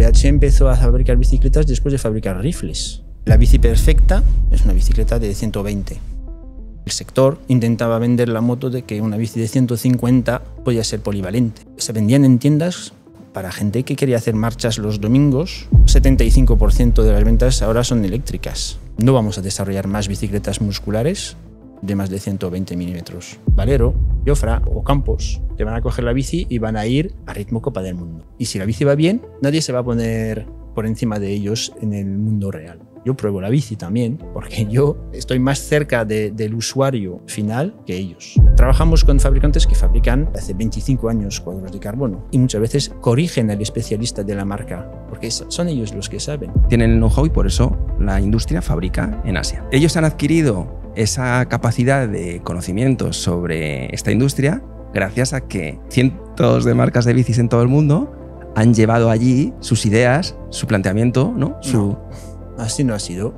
BH empezó a fabricar bicicletas después de fabricar rifles. La bici perfecta es una bicicleta de 120. El sector intentaba vender la moto de que una bici de 150 podía ser polivalente. Se vendían en tiendas para gente que quería hacer marchas los domingos. 75% de las ventas ahora son eléctricas. No vamos a desarrollar más bicicletas musculares de más de 120 milímetros. Valero, Jofra o Campos te van a coger la bici y van a ir a ritmo Copa del Mundo. Y si la bici va bien, nadie se va a poner por encima de ellos en el mundo real. Yo pruebo la bici también, porque yo estoy más cerca del usuario final que ellos. Trabajamos con fabricantes que fabrican hace 25 años cuadros de carbono y muchas veces corrigen al especialista de la marca, porque son ellos los que saben. Tienen el know-how y por eso la industria fabrica en Asia. Ellos han adquirido esa capacidad de conocimientos sobre esta industria gracias a que cientos de marcas de bicis en todo el mundo han llevado allí sus ideas, su planteamiento, ¿no? Así no ha sido.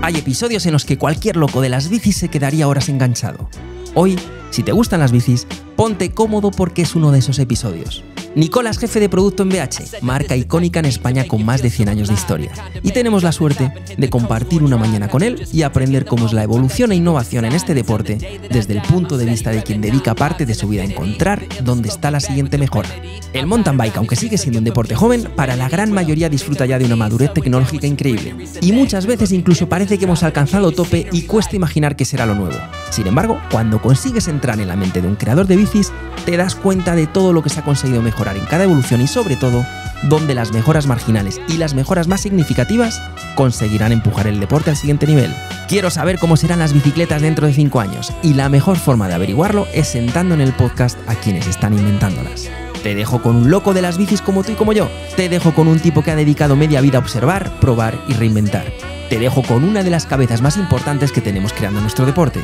Hay episodios en los que cualquier loco de las bicis se quedaría horas enganchado. Hoy, si te gustan las bicis, ponte cómodo porque es uno de esos episodios. Nicolás, jefe de producto en BH, marca icónica en España con más de 100 años de historia. Y tenemos la suerte de compartir una mañana con él y aprender cómo es la evolución e innovación en este deporte desde el punto de vista de quien dedica parte de su vida a encontrar dónde está la siguiente mejora. El mountain bike, aunque sigue siendo un deporte joven, para la gran mayoría disfruta ya de una madurez tecnológica increíble. Y muchas veces incluso parece que hemos alcanzado tope y cuesta imaginar qué será lo nuevo. Sin embargo, cuando consigues entrar en la mente de un creador de bicis, te das cuenta de todo lo que se ha conseguido mejorar en cada evolución y sobre todo, dónde las mejoras marginales y las mejoras más significativas conseguirán empujar el deporte al siguiente nivel. Quiero saber cómo serán las bicicletas dentro de 5 años y la mejor forma de averiguarlo es sentando en el podcast a quienes están inventándolas. Te dejo con un loco de las bicis como tú y como yo. Te dejo con un tipo que ha dedicado media vida a observar, probar y reinventar. Te dejo con una de las cabezas más importantes que tenemos creando nuestro deporte.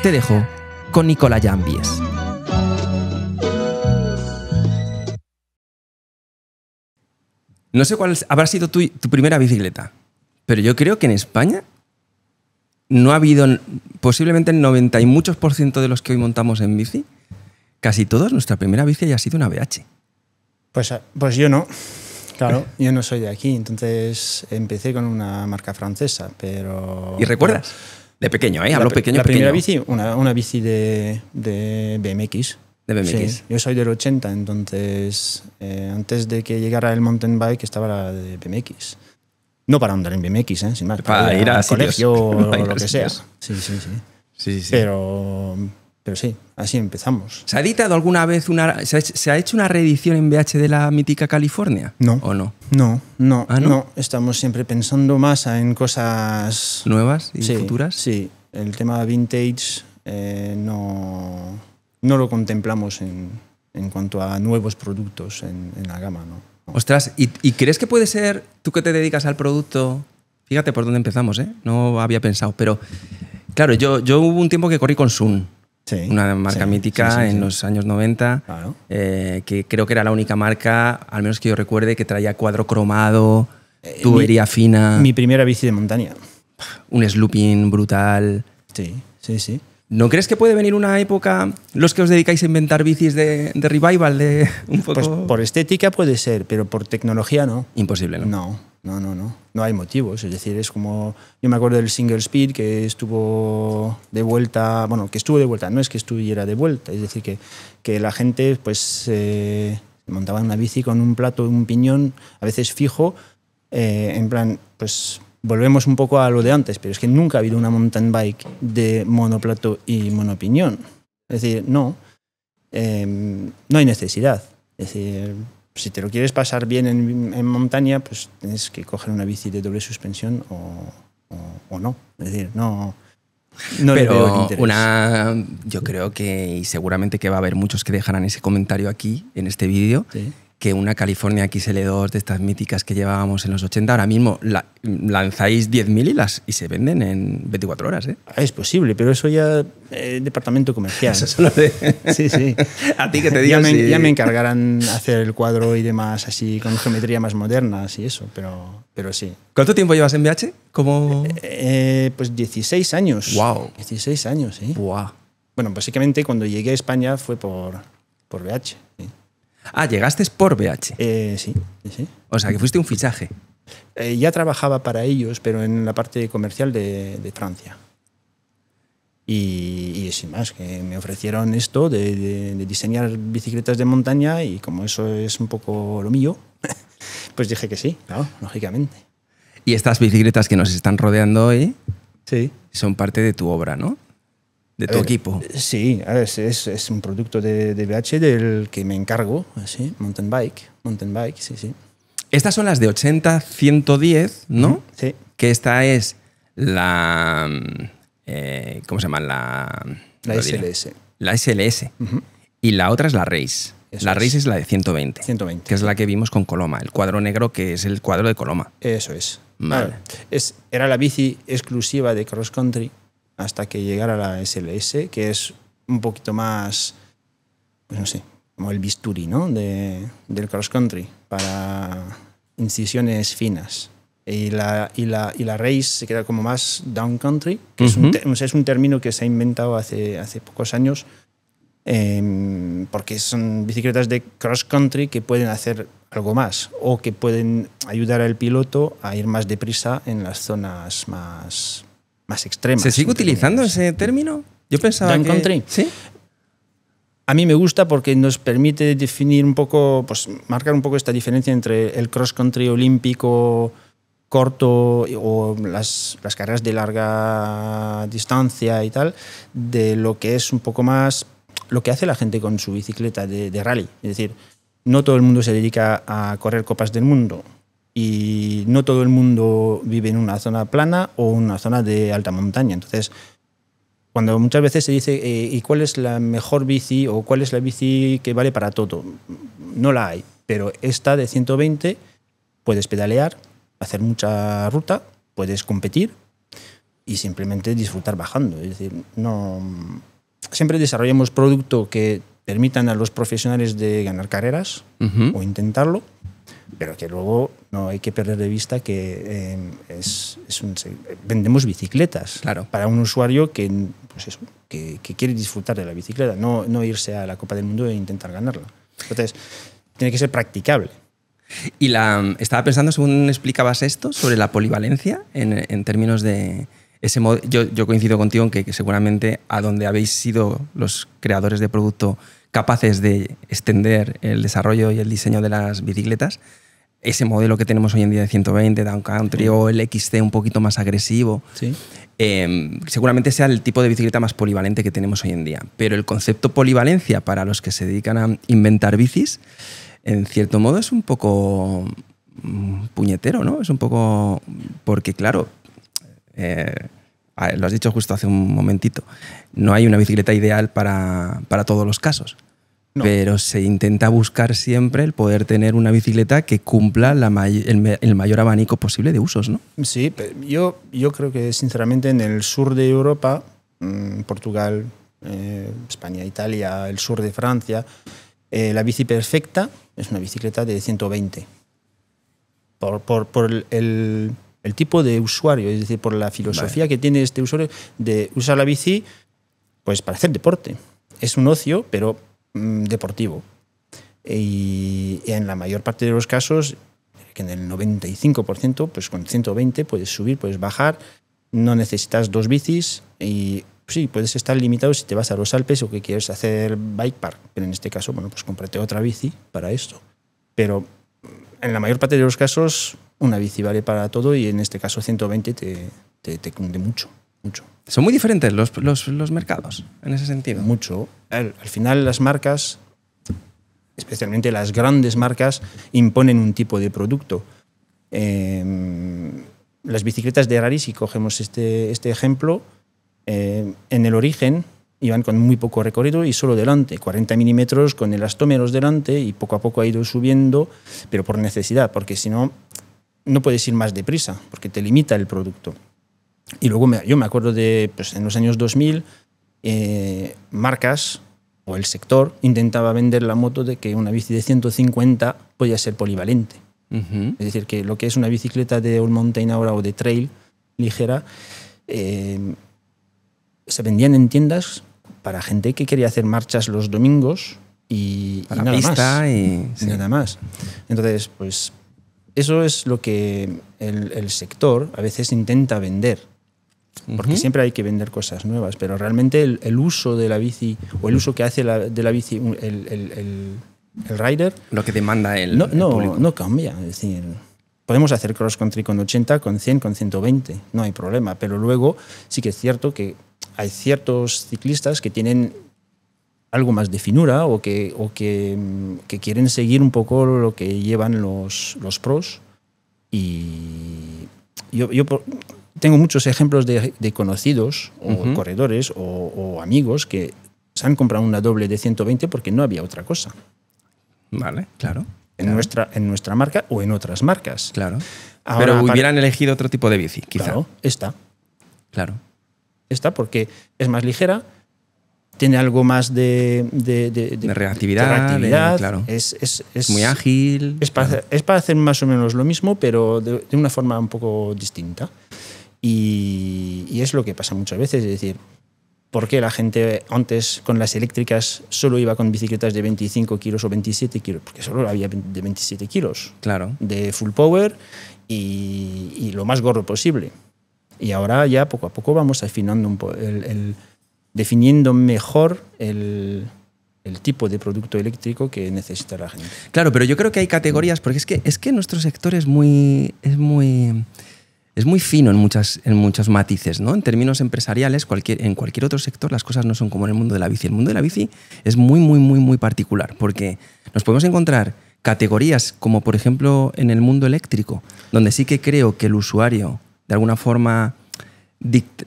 Te dejo con Nicolás Llambies. No sé cuál habrá sido tu primera bicicleta, pero yo creo que en España no ha habido, posiblemente el 90 y muchos % de los que hoy montamos en bici, casi todos nuestra primera bici haya sido una BH. Pues yo no. Claro, yo no soy de aquí, entonces empecé con una marca francesa, pero... ¿Y recuerdas? De pequeño, ¿eh? Hablo pequeño. La primera bici, una bici de BMX. De BMX. Sí, yo soy del 80, entonces antes de que llegara el mountain bike estaba la de BMX. No para andar en BMX, sin más. Para ir a colegio o para lo que sea. Sí. Pero sí, así empezamos. ¿Se ha editado alguna vez se ha hecho una reedición en BH de la mítica California? No. ¿O no? No. Estamos siempre pensando más en cosas... ¿Nuevas y futuras? Sí. El tema vintage no lo contemplamos en cuanto a nuevos productos en la gama, ¿no? Ostras, ¿y crees que puede ser, tú que te dedicas al producto, fíjate por dónde empezamos, no había pensado, pero claro, yo hubo un tiempo que corrí con Sun, una marca mítica en los años 90, claro. Que creo que era la única marca, al menos que yo recuerde, que traía cuadro cromado, tubería fina. Mi primera bici de montaña. Un slooping brutal. Sí. ¿No crees que puede venir una época, los que os dedicáis a inventar bicis de revival, de un poco...? Pues por estética puede ser, pero por tecnología no. Imposible, ¿no? No. No hay motivos. Es decir, es como... Yo me acuerdo del single speed que estuvo de vuelta... Bueno, que estuvo de vuelta, no es que estuviera de vuelta. Es decir, que la gente pues montaba una bici con un plato, un piñón, a veces fijo, en plan, pues... Volvemos un poco a lo de antes, pero es que nunca ha habido una mountain bike de monoplato y monopiñón. Es decir, no hay necesidad. Es decir, si te lo quieres pasar bien en montaña, pues tienes que coger una bici de doble suspensión o no. Es decir, no pero le veo el interés. Yo creo que, y seguramente que va a haber muchos que dejarán ese comentario aquí, en este vídeo, sí. Que una California XL2 de estas míticas que llevábamos en los 80, ahora mismo lanzáis 10.000 y se venden en 24 horas. Es posible, pero eso ya departamento comercial. Eso es lo de... Sí. A ti que te digan ya me encargarán hacer el cuadro y demás así con geometría más modernas y eso, pero sí. ¿Cuánto tiempo llevas en BH? Pues 16 años. Wow. 16 años, sí. Wow. Bueno, básicamente cuando llegué a España fue por BH, sí. Ah, llegaste por BH. Sí, sí. O sea, que fuiste un fichaje. Ya trabajaba para ellos, pero en la parte comercial de Francia. Y sin más, que me ofrecieron esto de diseñar bicicletas de montaña, y como eso es un poco lo mío, pues dije que sí, claro, lógicamente. Y estas bicicletas que nos están rodeando hoy Sí. son parte de tu obra, ¿no? De tu equipo. Sí, a ver, es un producto de BH del que me encargo, sí, mountain bike, sí, sí. Estas son las de 80-110, ¿no? Sí. Que esta es la... ¿cómo se llama? La lo diré. SLS. La SLS. Y la otra es la Race. Eso la es. Race es la de 120. 120. Que es la que vimos con Coloma. El cuadro negro que es el cuadro de Coloma. Eso es. Vale. Claro, era la bici exclusiva de cross country hasta que llegara la SLS, que es un poquito más, pues no sé, como el bisturi, ¿no? Del cross country, para incisiones finas. Y la Race se queda como más down country, que es un término que se ha inventado hace pocos años, porque son bicicletas de cross country que pueden hacer algo más, o que pueden ayudar al piloto a ir más deprisa en las zonas más extremas. ¿Se sigue utilizando ese término? Yo pensaba down que... country. ¿Sí? A mí me gusta porque nos permite definir un poco, pues marcar un poco esta diferencia entre el cross country olímpico corto o las carreras de larga distancia y tal, de lo que es un poco más lo que hace la gente con su bicicleta de rally. Es decir, no todo el mundo se dedica a correr copas del mundo, y no todo el mundo vive en una zona plana o una zona de alta montaña. Entonces, cuando muchas veces se dice ¿y cuál es la mejor bici o cuál es la bici que vale para todo? No la hay, pero esta de 120 puedes pedalear, hacer mucha ruta, puedes competir y simplemente disfrutar bajando. Es decir, no... Siempre desarrollamos productos que permitan a los profesionales de ganar carreras o intentarlo, pero que luego no hay que perder de vista que vendemos bicicletas, claro, para un usuario que, pues eso, que quiere disfrutar de la bicicleta, no irse a la Copa del Mundo e intentar ganarla. Entonces, tiene que ser practicable. Y estaba pensando, según explicabas esto, sobre la polivalencia en términos de ese modo. Yo coincido contigo en que seguramente a donde habéis sido los creadores de producto capaces de extender el desarrollo y el diseño de las bicicletas, ese modelo que tenemos hoy en día de 120, down country, o el XC un poquito más agresivo, ¿sí? Seguramente sea el tipo de bicicleta más polivalente que tenemos hoy en día. Pero el concepto polivalencia para los que se dedican a inventar bicis, en cierto modo es un poco puñetero, ¿no? Es un poco... Porque, claro, lo has dicho justo hace un momentito, no hay una bicicleta ideal para todos los casos. No. Pero se intenta buscar siempre el poder tener una bicicleta que cumpla el mayor abanico posible de usos, ¿no? Sí, yo creo que sinceramente en el sur de Europa, Portugal, España, Italia, el sur de Francia, la bici perfecta es una bicicleta de 120. Por el tipo de usuario, es decir, por la filosofía que tiene este usuario de usar la bici pues para hacer deporte. Es un ocio, pero deportivo. Y en la mayor parte de los casos, que en el 95%, pues con 120 puedes subir, puedes bajar, no necesitas dos bicis y sí, puedes estar limitado si te vas a los Alpes o que quieres hacer bike park, pero en este caso, bueno, pues cómprate otra bici para esto. Pero en la mayor parte de los casos, una bici vale para todo y en este caso 120 te cunde mucho. ¿Son muy diferentes los mercados en ese sentido? Mucho. Al final las marcas, especialmente las grandes marcas, imponen un tipo de producto. Las bicicletas de rally, si cogemos este ejemplo, en el origen iban con muy poco recorrido y solo delante, 40 milímetros con elastómeros delante, y poco a poco ha ido subiendo, pero por necesidad, porque si no, no puedes ir más deprisa, porque te limita el producto. Y luego yo me acuerdo de, pues en los años 2000, marcas o el sector intentaba vender la moto de que una bici de 150 podía ser polivalente. Es decir, que lo que es una bicicleta de all mountain ahora o de trail ligera, se vendían en tiendas para gente que quería hacer marchas los domingos y Para nada pista más. y Y nada más. Entonces, pues eso es lo que el sector a veces intenta vender. Porque siempre hay que vender cosas nuevas, pero realmente el uso de la bici o el uso que hace de la bici el rider lo que demanda el público. no cambia. Es decir, podemos hacer cross country con 80, con 100, con 120, no hay problema, pero luego sí que es cierto que hay ciertos ciclistas que tienen algo más de finura o que quieren seguir un poco lo que llevan los pros. Y yo tengo muchos ejemplos de conocidos o corredores o amigos que se han comprado una doble de 120 porque no había otra cosa. Vale, claro. En nuestra marca o en otras marcas. Claro. Ahora, pero hubieran elegido otro tipo de bici, quizá. Claro, Claro. Esta porque es más ligera, tiene algo más de reactividad. Claro. Es muy ágil. Es para hacer más o menos lo mismo, pero de una forma un poco distinta. Y es lo que pasa muchas veces, es decir, ¿por qué la gente antes con las eléctricas solo iba con bicicletas de 25 kilos o 27 kilos? Porque solo había de 27 kilos. Claro. De full power y lo más gordo posible. Y ahora ya poco a poco vamos afinando un poco, definiendo mejor el tipo de producto eléctrico que necesita la gente. Claro, pero yo creo que hay categorías, porque es que nuestro sector es muy fino en muchos matices, ¿no? En términos empresariales, en cualquier otro sector las cosas no son como en el mundo de la bici. El mundo de la bici es muy particular, porque nos podemos encontrar categorías como, por ejemplo, en el mundo eléctrico, donde sí que creo que el usuario, de alguna forma,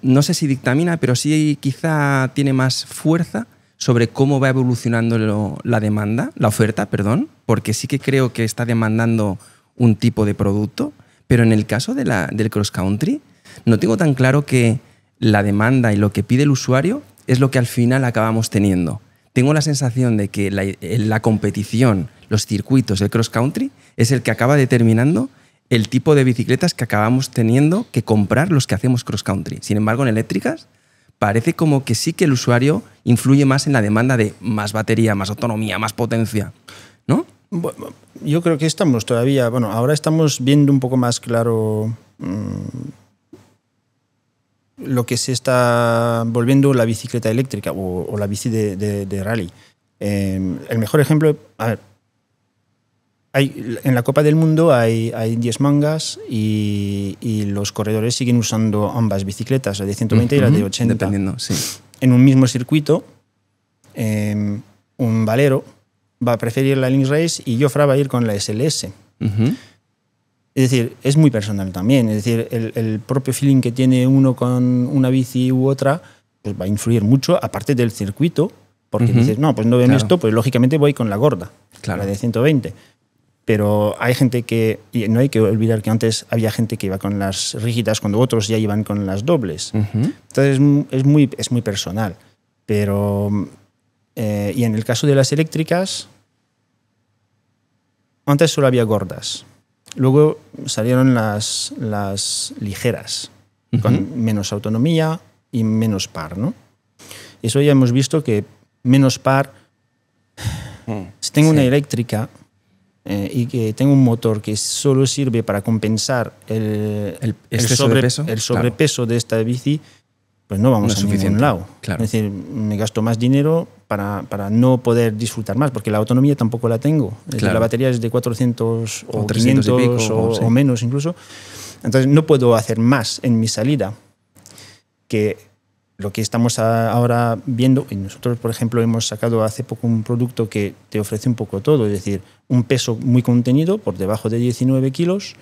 no sé si dictamina, pero sí quizá tiene más fuerza sobre cómo va evolucionando la oferta, porque sí que creo que está demandando un tipo de producto. Pero en el caso del cross country, no tengo tan claro que la demanda y lo que pide el usuario es lo que al final acabamos teniendo. Tengo la sensación de que la competición, los circuitos, el cross country, es el que acaba determinando el tipo de bicicletas que acabamos teniendo que comprar los que hacemos cross country. Sin embargo, en eléctricas parece como que sí que el usuario influye más en la demanda de más batería, más autonomía, más potencia, ¿no? Bueno, yo creo que estamos todavía, ahora estamos viendo un poco más claro lo que se está volviendo la bicicleta eléctrica o la bici de rally. El mejor ejemplo, en la Copa del Mundo hay 10 mangas y los corredores siguen usando ambas bicicletas, la de 120 y la de 80. Dependiendo, sí. En un mismo circuito, un valero va a preferir la Lynx Race y Jofra va a ir con la SLS. Es decir, es muy personal también. Es decir, el propio feeling que tiene uno con una bici u otra pues va a influir mucho, aparte del circuito, porque dices, no, pues no ven esto, pues lógicamente voy con la gorda, la de 120. Pero hay gente que, y no hay que olvidar que antes había gente que iba con las rígidas cuando otros ya iban con las dobles. Entonces es muy personal. Pero... y en el caso de las eléctricas, antes solo había gordas. Luego salieron las ligeras, con menos autonomía y menos par, ¿no? Eso ya hemos visto que menos par, si tengo una eléctrica y que tengo un motor que solo sirve para compensar el sobrepeso de esta bici, pues no vamos a ningún lado. Claro. Es decir, me gasto más dinero para no poder disfrutar más, porque la autonomía tampoco la tengo. La batería es de 400 o 500 y pico, o menos incluso. Entonces no puedo hacer más en mi salida que lo que estamos ahora viendo. Y nosotros, por ejemplo, hemos sacado hace poco un producto que te ofrece un poco todo, es decir, un peso muy contenido, por debajo de 19 kilos,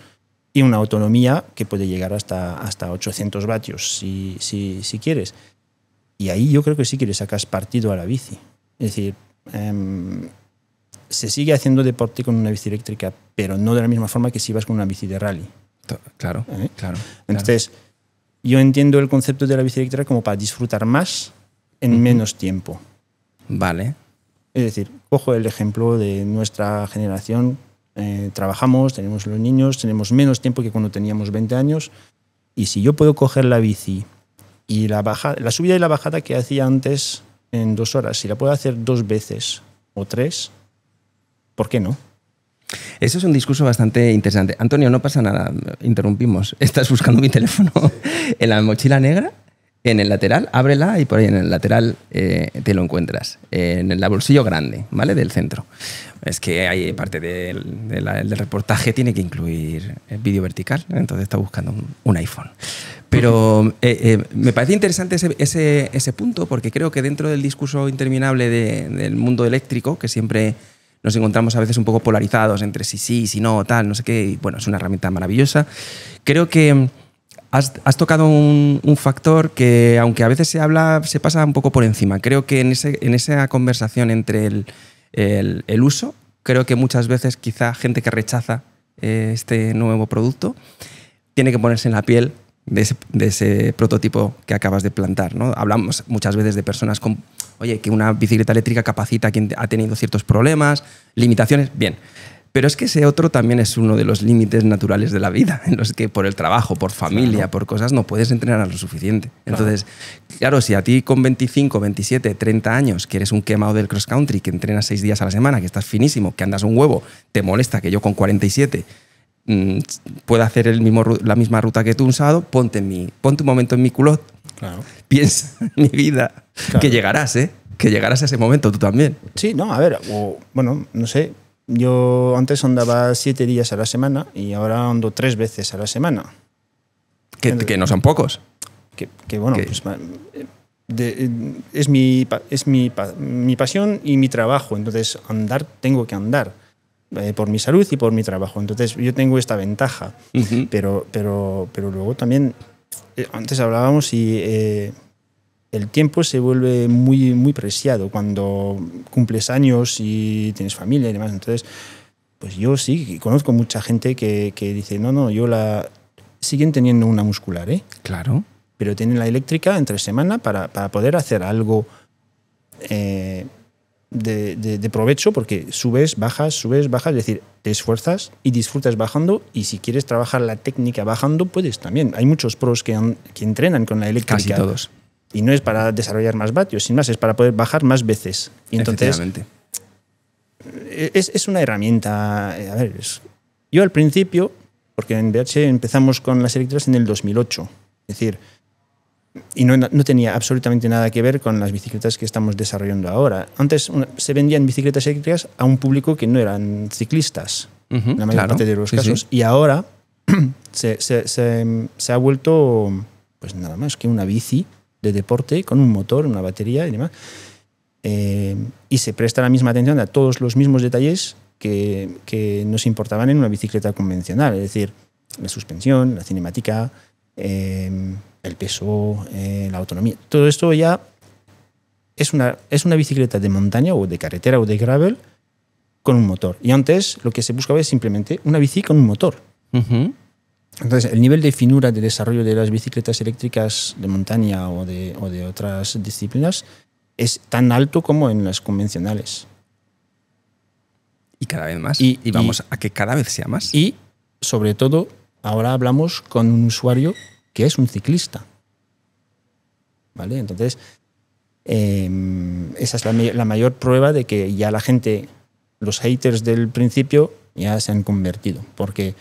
y una autonomía que puede llegar hasta 800 vatios si quieres. Y ahí yo creo que sí que le sacas partido a la bici. Es decir, se sigue haciendo deporte con una bici eléctrica, pero no de la misma forma que si vas con una bici de rally. Claro. Entonces, yo entiendo el concepto de la bici eléctrica como para disfrutar más en menos tiempo. Vale. Es decir, cojo el ejemplo de nuestra generación. Trabajamos, tenemos los niños, tenemos menos tiempo que cuando teníamos 20 años, y si yo puedo coger la bici y la subida y la bajada que hacía antes en 2 horas, si la puedo hacer 2 veces o 3, ¿por qué no? Eso es un discurso bastante interesante. Antonio, no pasa nada, interrumpimos. Estás buscando mi teléfono en la mochila negra, en el lateral, ábrela y por ahí en el lateral te lo encuentras. En el bolsillo grande, ¿vale? Del centro. Es que hay parte del reportaje tiene que incluir vídeo vertical, entonces está buscando un iPhone. Pero me parece interesante ese punto, porque creo que dentro del discurso interminable del mundo eléctrico, que siempre nos encontramos a veces un poco polarizados entre si no, tal, no sé qué, y bueno, es una herramienta maravillosa. Creo que has tocado un factor que, aunque a veces se pasa un poco por encima. Creo que en esa conversación entre el uso, creo que muchas veces quizá gente que rechaza este nuevo producto tiene que ponerse en la piel de ese prototipo que acabas de plantar, ¿no? Hablamos muchas veces de personas con, oye, que una bicicleta eléctrica capacita a quien ha tenido ciertos problemas, limitaciones, bien. Pero es que ese otro también es uno de los límites naturales de la vida, en los que por el trabajo, por familia, claro, por cosas, no puedes entrenar lo suficiente. Claro. Entonces, claro, si a ti con 25, 27, 30 años, que eres un quemado del cross country, que entrenas 6 días a la semana, que estás finísimo, que andas un huevo, te molesta que yo con 47 pueda hacer la misma ruta que tú un sábado, ponte un momento en mi culot, claro, piensa en mi vida, claro, que llegarás a ese momento tú también. Sí, no, a ver, bueno, no sé. Yo antes andaba 7 días a la semana y ahora ando 3 veces a la semana. Que no son pocos. Que bueno, pues, es mi pasión y mi trabajo. Entonces, tengo que andar por mi salud y por mi trabajo. Entonces, yo tengo esta ventaja. Uh-huh. Pero luego también, antes hablábamos y el tiempo se vuelve muy, muy preciado cuando cumples años y tienes familia y demás. Entonces, pues yo sí, conozco mucha gente que dice, no, siguen teniendo una muscular, ¿eh? Claro. Pero tienen la eléctrica entre semana para poder hacer algo de provecho, porque subes, bajas, es decir, te esfuerzas y disfrutas bajando, y si quieres trabajar la técnica bajando, puedes también. Hay muchos pros que entrenan con la eléctrica. Casi todos. Y no es para desarrollar más vatios, sin más, es para poder bajar más veces. Y entonces, es una herramienta. A ver, yo al principio, porque en BH empezamos con las eléctricas en el 2008, es decir, y no tenía absolutamente nada que ver con las bicicletas que estamos desarrollando ahora. Antes se vendían bicicletas eléctricas a un público que no eran ciclistas, la mayor parte de los casos. Sí. Y ahora se ha vuelto, pues nada más que una bici de deporte con un motor, una batería y demás. Y se presta la misma atención a todos los mismos detalles que nos importaban en una bicicleta convencional, es decir, la suspensión, la cinemática, el peso, la autonomía. Todo esto ya es una bicicleta de montaña o de carretera o de gravel con un motor. Y antes lo que se buscaba es simplemente una bici con un motor. Uh-huh. Entonces, el nivel de finura de desarrollo de las bicicletas eléctricas de montaña o de otras disciplinas es tan alto como en las convencionales. Y cada vez más. Y vamos a que cada vez sea más. Y, sobre todo, ahora hablamos con un usuario que es un ciclista. ¿Vale? Entonces, esa es la mayor prueba de que ya la gente, los haters del principio, ya se han convertido. Porque,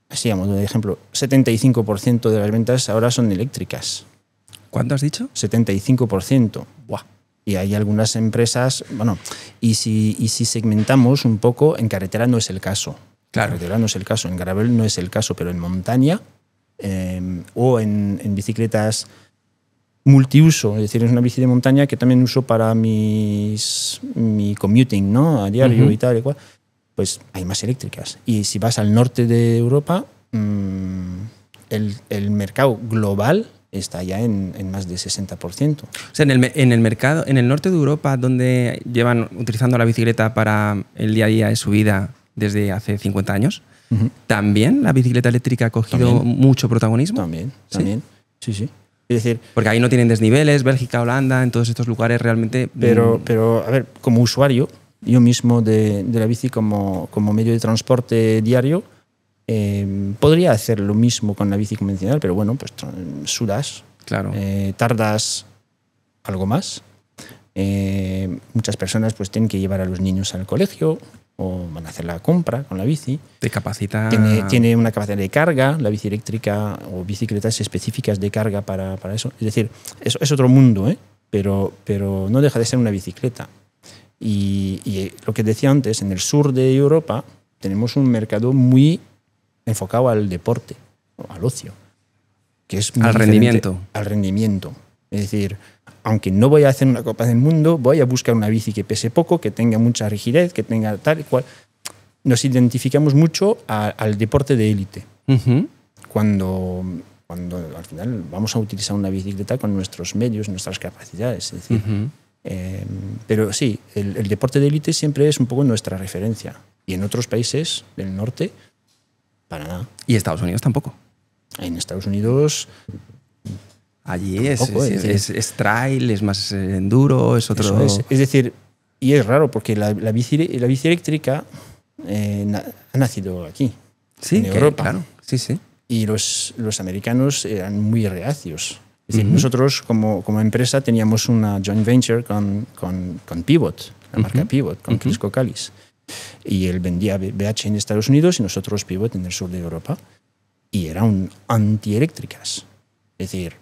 así, a modo de ejemplo, 75% de las ventas ahora son eléctricas. ¿Cuánto has dicho? 75%. Buah. Y hay algunas empresas, bueno, y si segmentamos un poco, en carretera no es el caso. Claro. En carretera no es el caso, en gravel no es el caso, pero en montaña o en bicicletas multiuso, es decir, es una bici de montaña que también uso para mi commuting, ¿no? A diario. Uh-huh. Y tal y cual. Pues hay más eléctricas. Y si vas al norte de Europa, el mercado global está ya en más de 60%. O sea, en el mercado, en el norte de Europa, donde llevan utilizando la bicicleta para el día a día de su vida desde hace 50 años, uh-huh, ¿también la bicicleta eléctrica ha cogido mucho protagonismo? También. Sí. Es decir, porque ahí no tienen desniveles, Bélgica, Holanda, en todos estos lugares realmente. Pero a ver, como usuario, yo mismo de la bici como medio de transporte diario, podría hacer lo mismo con la bici convencional, pero bueno, pues sudas, claro, tardas algo más, Muchas personas pues tienen que llevar a los niños al colegio o van a hacer la compra con la bici. Te capacita. Tiene una capacidad de carga, la bici eléctrica o bicicletas específicas de carga para eso. Es decir, es otro mundo, ¿eh? Pero no deja de ser una bicicleta. Y lo que decía antes, en el sur de Europa tenemos un mercado muy enfocado al deporte, al ocio, que es muy al rendimiento. Al rendimiento. Es decir, aunque no voy a hacer una Copa del Mundo, voy a buscar una bici que pese poco, que tenga mucha rigidez, que tenga tal y cual. Nos identificamos mucho al deporte de élite. Cuando al final vamos a utilizar una bicicleta con nuestros medios, nuestras capacidades. Es decir, pero sí, el deporte de élite siempre es un poco nuestra referencia. Y en otros países del norte, para nada. Y Estados Unidos tampoco. En Estados Unidos... Allí es trail, es más enduro, es otro... Es decir, y es raro porque la bici eléctrica ha nacido aquí, en Europa. Claro, sí, sí. Y los americanos eran muy reacios. Es decir, nosotros como empresa teníamos una joint venture con Pivot, la marca Pivot, con Chris Kokalis. Y él vendía BH en Estados Unidos y nosotros Pivot en el sur de Europa. Y eran antieléctricas. Es decir,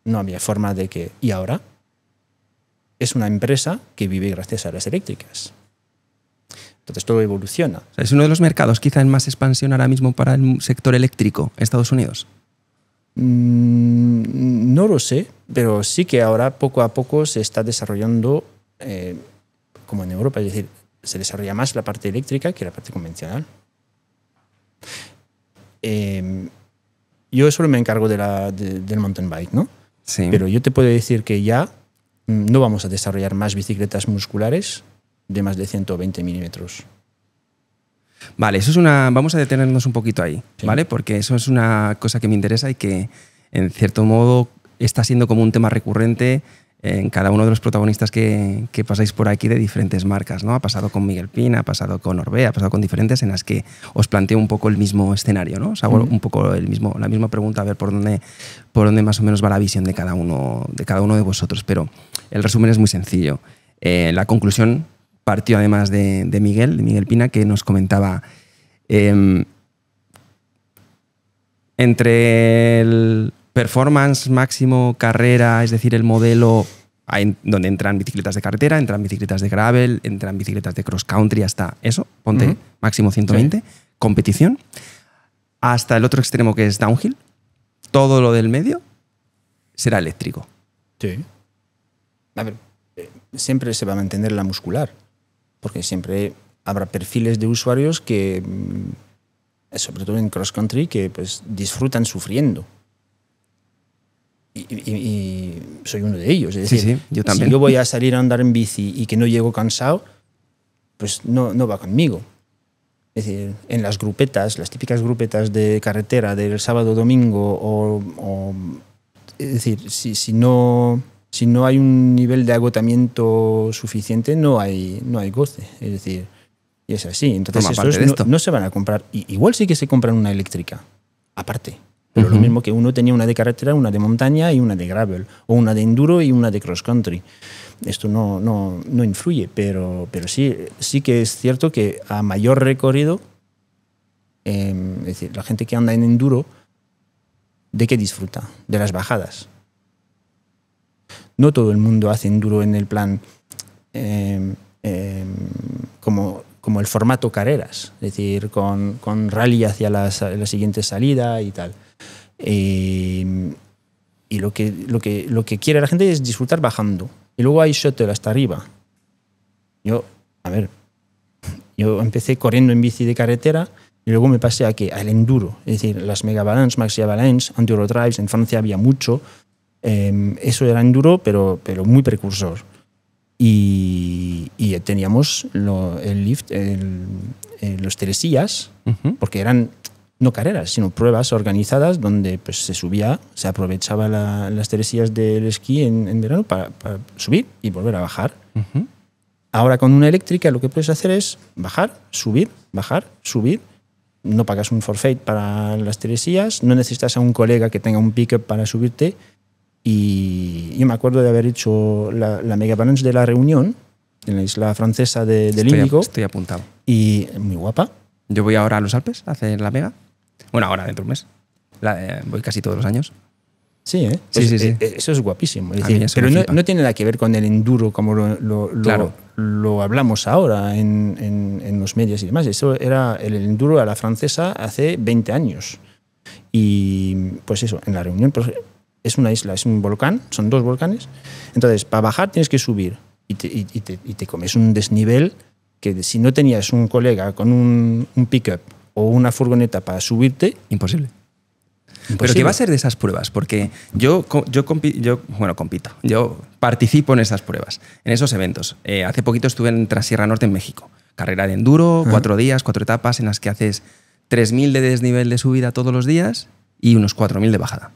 no había forma de que... Y ahora es una empresa que vive gracias a las eléctricas. Entonces todo evoluciona. O sea, ¿es uno de los mercados quizá en más expansión ahora mismo para el sector eléctrico, Estados Unidos? No lo sé, pero sí que ahora poco a poco se está desarrollando como en Europa, es decir, se desarrolla más la parte eléctrica que la parte convencional. Yo solo me encargo del mountain bike, ¿no? Sí. Pero yo te puedo decir que ya no vamos a desarrollar más bicicletas musculares de más de 120 milímetros. Vale, eso es una... Vamos a detenernos un poquito ahí, Sí. ¿vale? Porque eso es una cosa que me interesa y que, en cierto modo, está siendo como un tema recurrente en cada uno de los protagonistas que pasáis por aquí de diferentes marcas, ¿no? Ha pasado con Miguel Pina, ha pasado con Orbea, ha pasado con diferentes en las que os planteo un poco el mismo escenario, ¿no? Os hago un poco la misma pregunta, a ver por dónde más o menos va la visión de cada uno de vosotros. Pero el resumen es muy sencillo. La conclusión partió además de Miguel Pina, que nos comentaba entre el performance máximo carrera, es decir, el modelo donde entran bicicletas de carretera, entran bicicletas de gravel, entran bicicletas de cross country, hasta eso, ponte máximo 120, competición, hasta el otro extremo que es downhill, todo lo del medio será eléctrico. Sí. A ver, siempre se va a mantener la muscular, porque siempre habrá perfiles de usuarios que, sobre todo en cross country, que pues disfrutan sufriendo. Y soy uno de ellos. Es decir, sí, yo también. Si yo voy a salir a andar en bici y que no llego cansado, pues no va conmigo. Es decir, en las grupetas, las típicas grupetas de carretera del sábado domingo, es decir, si no hay un nivel de agotamiento suficiente, no hay goce. Es decir, y es así. Entonces estos no se van a comprar. Igual sí que se compran una eléctrica, aparte. Pero lo mismo que uno tenía una de carretera, una de montaña y una de gravel, o una de enduro y una de cross country. Esto no influye, pero sí que es cierto que a mayor recorrido, es decir, la gente que anda en enduro, ¿de qué disfruta? De las bajadas. No todo el mundo hace enduro en el plan como el formato carreras, es decir, con rally hacia la siguiente salida y tal. Y lo que quiere la gente es disfrutar bajando. Y luego hay shuttle hasta arriba. Yo empecé corriendo en bici de carretera y luego me pasé al enduro. Es decir, las Mega Avalanche, Maxi Avalanche, Enduro Drives, en Francia había mucho. Eso era enduro, pero muy precursor. Y teníamos el lift, los telesillas, porque eran no carreras, sino pruebas organizadas donde pues, se aprovechaba las telesillas del esquí en verano para subir y volver a bajar. Ahora con una eléctrica lo que puedes hacer es bajar, subir, no pagas un forfait para las telesillas, no necesitas a un colega que tenga un pick-up para subirte Y yo me acuerdo de haber hecho la Mega Balance de La Reunión, en la isla francesa del Índico. Estoy apuntado. Y muy guapa. Yo voy ahora a los Alpes a hacer la Mega. Bueno, ahora dentro de un mes. Voy casi todos los años. Sí, ¿eh? Sí, sí, sí. Eso es guapísimo. Es A mí decir, eso pero me no, flipa. no tiene nada que ver con el enduro como Claro. lo hablamos ahora en los medios y demás. Eso era el enduro a la francesa hace 20 años. Y pues eso, en La Reunión pues, es una isla, es un volcán, son 2 volcanes. Entonces, para bajar tienes que subir y te comes un desnivel que si no tenías un colega con un pick-up o una furgoneta para subirte... Imposible. imposible. Pero ¿qué va a ser de esas pruebas? Porque yo participo en esas pruebas, en esos eventos. Hace poquito estuve en Trasierra Norte, en México. Carrera de enduro, 4 días, 4 etapas en las que haces 3.000 de desnivel de subida todos los días y unos 4.000 de bajada.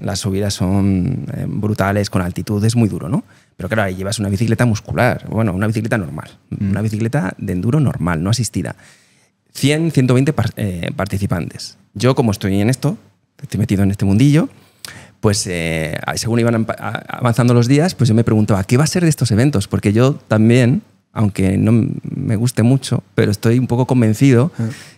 Las subidas son brutales, con altitud, es muy duro, ¿no? Pero claro, ahí llevas una bicicleta muscular, bueno, una bicicleta normal, una bicicleta de enduro normal, no asistida. 100, 120 participantes. Yo, como estoy en esto, estoy metido en este mundillo, pues según iban avanzando los días, pues yo me preguntaba, ¿qué va a ser de estos eventos? Porque yo también, aunque no me guste mucho, pero estoy un poco convencido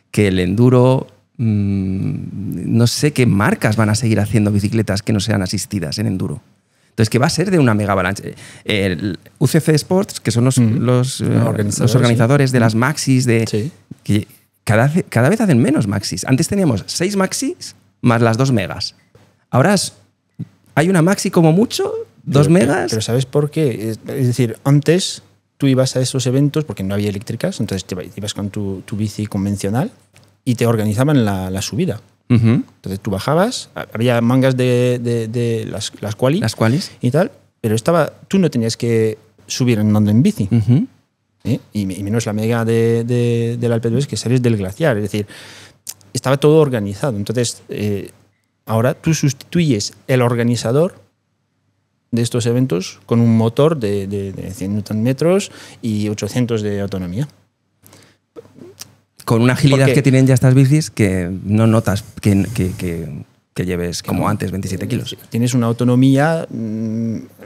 que el enduro, no sé qué marcas van a seguir haciendo bicicletas que no sean asistidas en enduro. Entonces, ¿qué va a ser de una Mega Balance? El UCC Sports, que son los organizadores de las maxis, que cada vez hacen menos maxis. Antes teníamos 6 maxis más las 2 megas. Ahora hay una maxi como mucho, 2 megas. Pero ¿sabes por qué? Es decir, antes tú ibas a esos eventos porque no había eléctricas, entonces te ibas con tu bici convencional y te organizaban la subida. Entonces tú bajabas, había mangas de las quali y tal, pero tú no tenías que subir andando en bici. Y menos la Mega del Alpe d'Huez, que sales del glaciar. Es decir, estaba todo organizado. Entonces, ahora tú sustituyes el organizador de estos eventos con un motor de 100 Nm y 800 de autonomía. Con una agilidad que tienen ya estas bicis que no notas que lleves como antes 27 kilos. Tienes una autonomía,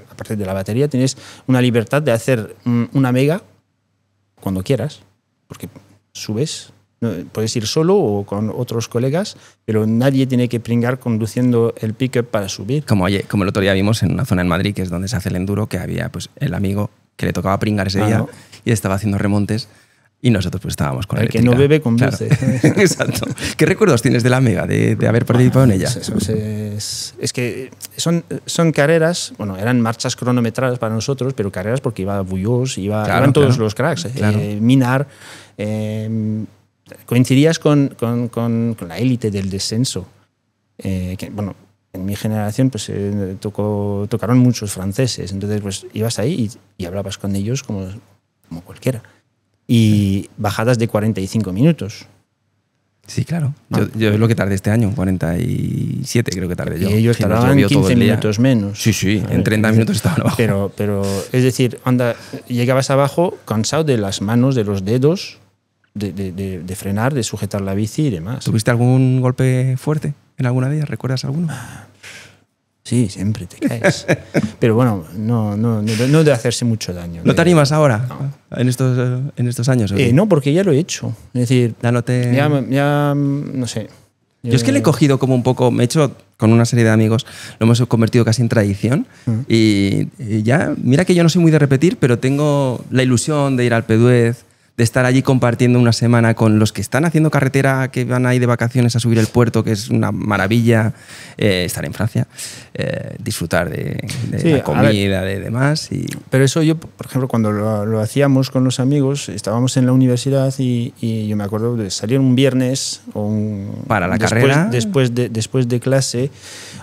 aparte de la batería, tienes una libertad de hacer una Mega cuando quieras, porque subes, puedes ir solo o con otros colegas, pero nadie tiene que pringar conduciendo el pick-up para subir. Como el otro día vimos en una zona en Madrid, que es donde se hace el enduro, que había pues, el amigo que le tocaba pringar ese día y estaba haciendo remontes. Y nosotros pues estábamos con el eléctrica. que no bebe conduce. Claro. Exacto. ¿Qué recuerdos tienes de la Mega, de haber participado en ella? Es que son carreras, bueno, eran marchas cronometradas para nosotros, pero carreras porque iba Bullós, iban todos los cracks. Claro. Minar, coincidías con la élite del descenso. Que, bueno, en mi generación pues tocaron muchos franceses, entonces pues ibas ahí y hablabas con ellos como cualquiera. Y bajadas de 45 minutos. Sí, claro. Yo es lo que tardé este año, 47 creo que tardé yo. Y ellos tardaban 15 minutos menos. Sí, en 30 minutos estaban abajo. Pero es decir, llegabas abajo cansado de las manos, de los dedos, de frenar, de sujetar la bici y demás. ¿Tuviste algún golpe fuerte en alguna de ellas? ¿Recuerdas alguno? Sí, siempre te caes. Pero bueno, no de hacerse mucho daño. ¿No te animas ahora, en estos años? No, porque ya lo he hecho. Es decir, ya no sé. Yo es que le he cogido como un poco, me he hecho con una serie de amigos, lo hemos convertido casi en tradición. Y ya, mira que yo no soy muy de repetir, pero tengo la ilusión de ir al Alpe d'Huez, de estar allí compartiendo una semana con los que están haciendo carretera, que van ahí de vacaciones a subir el puerto, que es una maravilla, estar en Francia, disfrutar de la comida, de demás. Pero eso yo, por ejemplo, cuando lo hacíamos con los amigos, estábamos en la universidad y yo me acuerdo de salir un viernes para la carrera. Después de clase,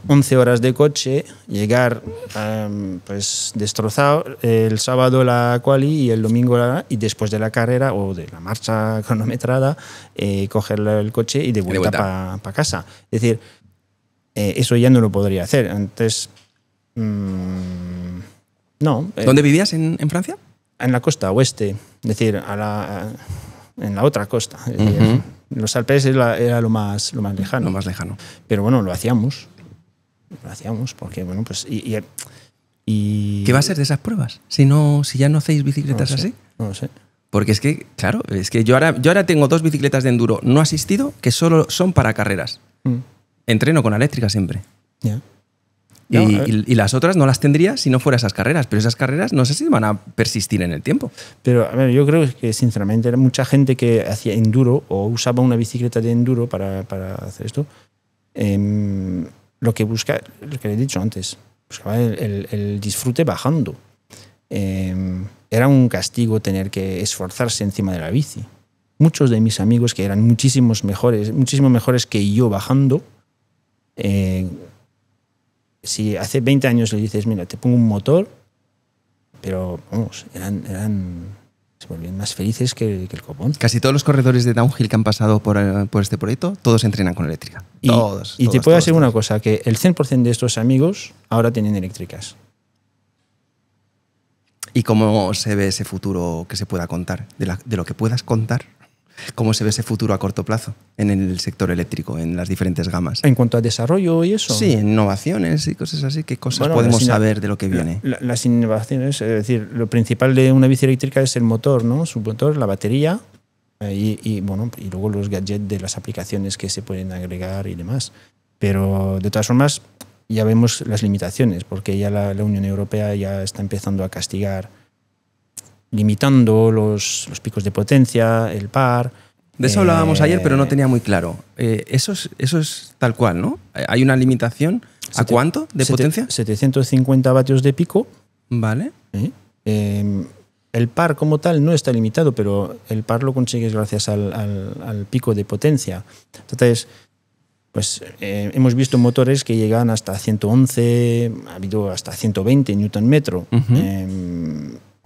11 horas de coche, llegar pues destrozado, el sábado la quali y el domingo y después de la carrera o de la marcha cronometrada, coger el coche y de vuelta para casa. Es decir, eso ya no lo podría hacer. Antes, no. ¿Dónde vivías en Francia? En la costa oeste, es decir, en la otra costa. Es decir, los Alpes era lo más lejano. Lo más lejano. Pero bueno, lo hacíamos. lo hacíamos, porque, bueno, pues... ¿Qué va a ser de esas pruebas? Si ya no hacéis bicicletas así. No lo sé. Porque es que, claro, es que yo ahora tengo 2 bicicletas de enduro no asistido que solo son para carreras. Entreno con la eléctrica siempre. Ya. Y las otras no las tendría si no fuera esas carreras, pero esas carreras no sé si van a persistir en el tiempo. Pero a ver, yo creo que sinceramente era mucha gente que hacía enduro o usaba una bicicleta de enduro para hacer esto. Lo que he dicho antes, buscaba el disfrute bajando. Era un castigo tener que esforzarse encima de la bici. Muchos de mis amigos que eran muchísimo mejores que yo bajando, si hace 20 años le dices, mira, te pongo un motor, pero vamos, se volvían más felices que el copón. Casi todos los corredores de downhill que han pasado por este proyecto, todos entrenan con eléctrica. Todos. Y te puedo asegurar una cosa, que el 100% de estos amigos ahora tienen eléctricas. ¿Y cómo se ve ese futuro que se pueda contar? De lo que puedas contar, ¿cómo se ve ese futuro a corto plazo en el sector eléctrico, en las diferentes gamas? En cuanto a desarrollo y eso. Sí, innovaciones y cosas así. ¿Qué cosas podemos saber de lo que viene? Las innovaciones, es decir, lo principal de una bici eléctrica es el motor, ¿no? Su motor, la batería y luego los gadgets de las aplicaciones que se pueden agregar y demás. Pero de todas formas ya vemos las limitaciones, porque ya la Unión Europea ya está empezando a castigar, limitando los picos de potencia, el par. De eso hablábamos ayer, pero no tenía muy claro. Eso es tal cual, ¿no? ¿Hay una limitación? ¿A cuánto de potencia? 750 vatios de pico. Vale. El par como tal no está limitado, pero el par lo consigues gracias al pico de potencia. Entonces, pues hemos visto motores que llegan hasta 111, ha habido hasta 120 Nm.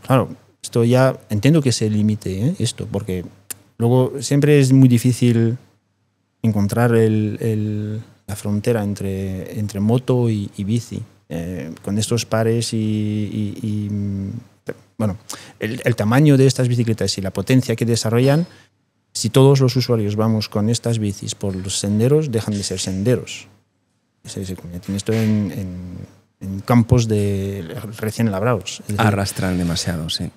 Claro, esto ya entiendo que se limite esto, porque luego siempre es muy difícil encontrar la frontera entre moto y bici. Con estos pares bueno, el tamaño de estas bicicletas y la potencia que desarrollan, si todos los usuarios vamos con estas bicis por los senderos, dejan de ser senderos. Se convierten esto en campos recién labrados. Es decir, arrastran demasiado, sí.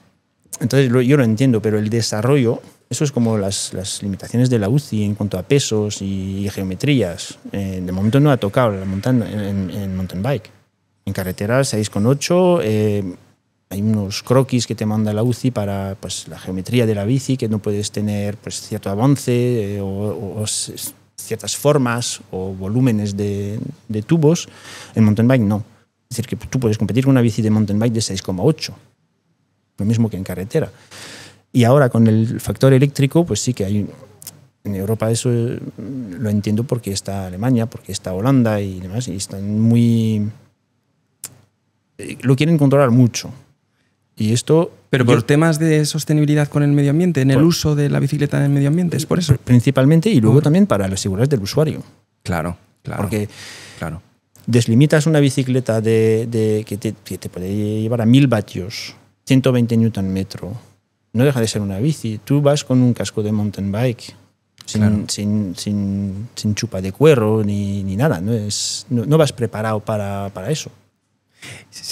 Entonces yo lo entiendo, pero el desarrollo, eso es como las limitaciones de la UCI en cuanto a pesos y geometrías. De momento no ha tocado la montaña en mountain bike. En carretera 6,8, hay unos croquis que te manda la UCI para pues, la geometría de la bici, que no puedes tener pues, cierto avance o ciertas formas o volúmenes de tubos. En mountain bike no. Es decir, que tú puedes competir con una bici de mountain bike de 6,8. Lo mismo que en carretera. Y ahora con el factor eléctrico, pues sí que hay... En Europa eso lo entiendo porque está Alemania, porque está Holanda y demás, y están muy... Lo quieren controlar mucho. Y esto... Pero por temas de sostenibilidad con el medio ambiente, en el uso de la bicicleta en el medio ambiente, ¿es por eso? Principalmente, y luego también para la seguridad del usuario. Claro. Porque deslimitas una bicicleta que te puede llevar a 1000 vatios, 120 Nm. No deja de ser una bici. Tú vas con un casco de mountain bike, sin chupa de cuero ni nada. No vas preparado para eso.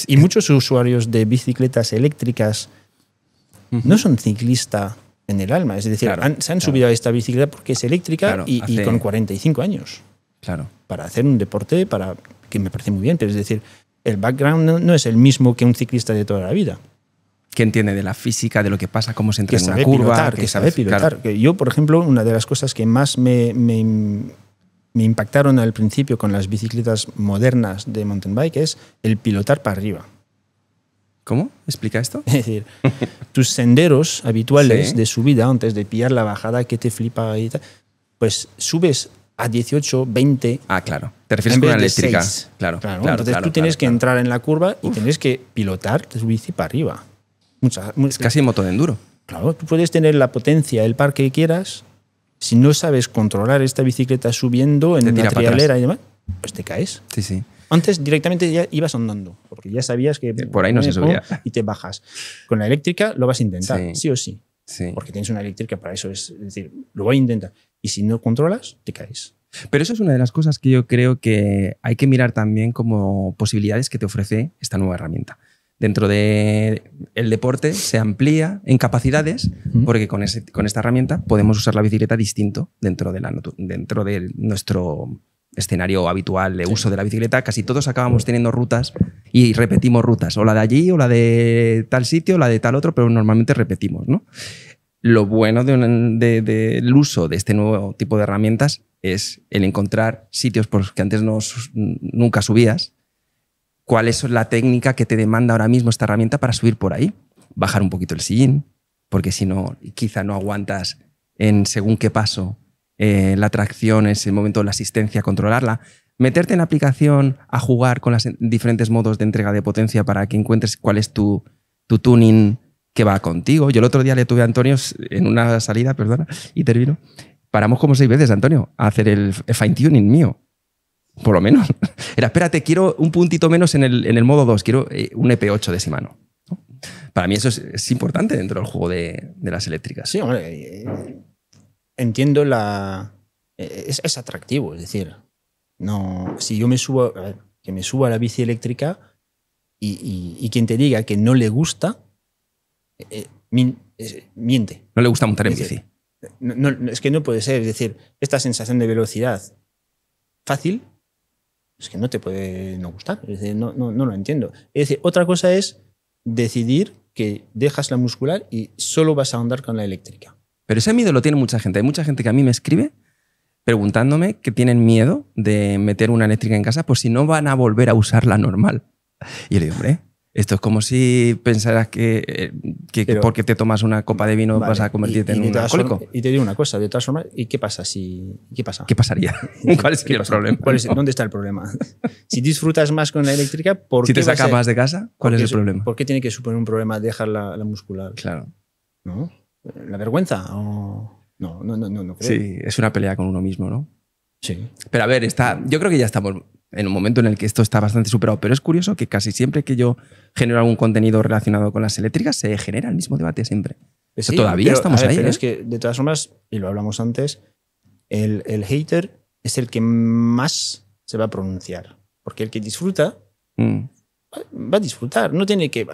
Y muchos usuarios de bicicletas eléctricas no son ciclistas en el alma. Es decir, se han subido a esta bicicleta porque es eléctrica y con 45 años. Claro. Para hacer un deporte que me parece muy bien. Pero es decir, el background no es el mismo que un ciclista de toda la vida. Que entiende de la física, de lo que pasa, cómo se entra en una sabe curva. Pilotar, que sabe pilotar. Claro. Yo, por ejemplo, una de las cosas que más me impactaron al principio con las bicicletas modernas de mountain bike es el pilotar para arriba. ¿Cómo? ¿Explica esto? Es decir, tus senderos habituales de subida, antes de pillar la bajada que te flipa y tal, pues subes a 18, 20. Ah, claro. Te refieres con una eléctrica. 6. Claro. Entonces tú tienes que entrar en la curva y tienes que pilotar tu bici para arriba. Es casi moto de enduro. Claro, tú puedes tener la potencia, el par que quieras. Si no sabes controlar esta bicicleta subiendo en una trialera y demás, pues te caes. Sí. Antes directamente ya ibas andando, porque ya sabías que por ahí no se subía. Y te bajas. Con la eléctrica lo vas a intentar, sí o sí. Sí. Porque tienes una eléctrica para eso. Es decir, lo voy a intentar. Y si no controlas, te caes. Pero eso es una de las cosas que yo creo que hay que mirar también como posibilidades que te ofrece esta nueva herramienta. Dentro del deporte se amplía en capacidades porque con esta herramienta podemos usar la bicicleta distinto dentro de nuestro escenario habitual de uso de la bicicleta. Casi todos acabamos teniendo rutas y repetimos rutas, o la de allí, o la de tal sitio, o la de tal otro, pero normalmente repetimos, ¿no? Lo bueno del uso de este nuevo tipo de herramientas es el encontrar sitios por los que antes nunca subías. ¿Cuál es la técnica que te demanda ahora mismo esta herramienta para subir por ahí? Bajar un poquito el sillín, porque si no, quizá no aguantas en según qué paso la tracción, es el momento de la asistencia, controlarla. Meterte en la aplicación a jugar con los diferentes modos de entrega de potencia para que encuentres cuál es tu tuning que va contigo. Yo el otro día le tuve a Antonio en una salida, perdona, y termino. Paramos como 6 veces, Antonio, a hacer el fine-tuning mío. Por lo menos. Era, espérate, quiero un puntito menos en el modo 2, quiero un EP8 de Shimano. Para mí eso es importante dentro del juego de las eléctricas. Sí, hombre, entiendo es atractivo, es decir, no, si yo me subo, que me subo a la bici eléctrica y quien te diga que no le gusta, miente. No le gusta montar en bici. No, es que no puede ser, es decir, esta sensación de velocidad fácil, es que no te puede no gustar, es decir, no lo entiendo. Es decir, otra cosa es decidir que dejas la muscular y solo vas a andar con la eléctrica. Pero ese miedo lo tiene mucha gente. Hay mucha gente que a mí me escribe preguntándome que tienen miedo de meter una eléctrica en casa por si no van a volver a usar la normal. Y yo le digo, hombre, esto es como si pensaras que porque te tomas una copa de vino vas a convertirte en un alcohólico. Y te digo una cosa, de todas formas, ¿y qué pasa qué pasa? ¿Qué pasaría? ¿Cuál es el problema? ¿Dónde está el problema? Si disfrutas más con la eléctrica, ¿por qué? Si te sacas más de casa, ¿cuál es el problema? ¿Por qué tiene que suponer un problema dejar la muscular? Claro. ¿No? ¿La vergüenza? No creo. Sí, es una pelea con uno mismo, ¿no? Sí. Pero a ver, yo creo que ya estamos en un momento en el que esto está bastante superado, pero es curioso que casi siempre que yo genero algún contenido relacionado con las eléctricas se genera el mismo debate siempre. Sí, todavía estamos ahí. Pero es que, de todas formas, y lo hablamos antes, el hater es el que más se va a pronunciar. Porque el que disfruta va a disfrutar. No tiene que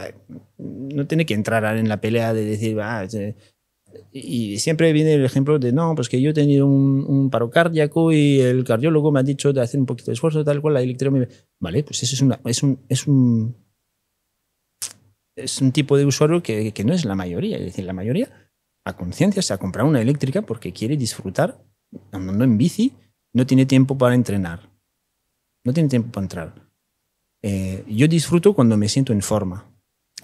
entrar en la pelea de decir... Y siempre viene el ejemplo de no, pues que yo he tenido un paro cardíaco y el cardiólogo me ha dicho de hacer un poquito de esfuerzo, tal cual, la eléctrica me... Vale, pues eso es un tipo de usuario que no es la mayoría. Es decir, la mayoría a conciencia se ha comprado una eléctrica porque quiere disfrutar andando en bici, no tiene tiempo para entrenar. No tiene tiempo para entrar. Yo disfruto cuando me siento en forma.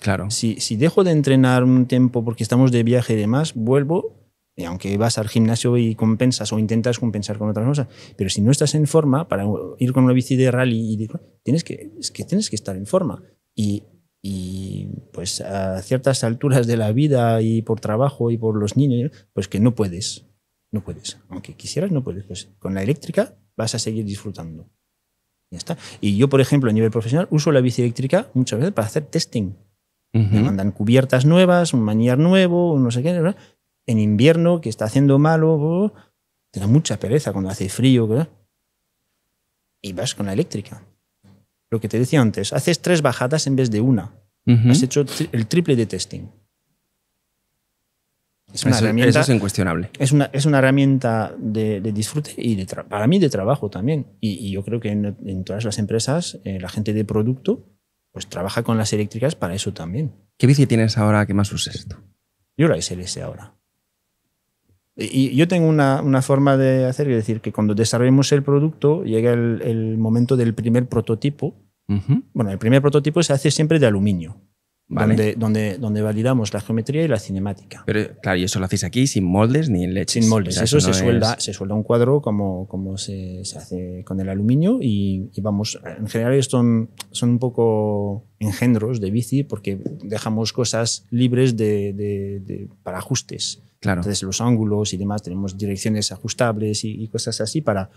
Claro. Si dejo de entrenar un tiempo porque estamos de viaje y demás, vuelvo, y aunque vas al gimnasio y compensas o intentas compensar con otras cosas, pero si no estás en forma, para ir con una bici de rally, tienes que estar en forma. Y pues a ciertas alturas de la vida y por trabajo y por los niños, pues que no puedes. No puedes. Aunque quisieras, no puedes. Pues con la eléctrica vas a seguir disfrutando. Ya está. Y yo, por ejemplo, a nivel profesional, uso la bici eléctrica muchas veces para hacer testing. Me mandan cubiertas nuevas, un manillar nuevo, un no sé qué, ¿verdad? En invierno, que está haciendo malo, te da mucha pereza cuando hace frío, ¿verdad? Y vas con la eléctrica. Lo que te decía antes, haces 3 bajadas en vez de una. Has hecho el triple de testing. Es una herramienta, eso es incuestionable. Es una herramienta de disfrute y para mí de trabajo también. Y yo creo que en todas las empresas, la gente de producto pues trabaja con las eléctricas para eso también. ¿Qué bici tienes ahora que más uses tú? Yo la SLS ahora. Y yo tengo una forma de hacer, es decir, que cuando desarrollemos el producto, llega el momento del primer prototipo. Bueno, el primer prototipo se hace siempre de aluminio. Vale. Donde validamos la geometría y la cinemática. Pero claro, y eso lo hacéis aquí sin moldes ni en leches. Sin moldes. Eso se suelda un cuadro como se hace con el aluminio y vamos, en general son un poco engendros de bici porque dejamos cosas libres para ajustes. Claro. Entonces los ángulos y demás, tenemos direcciones ajustables y cosas así para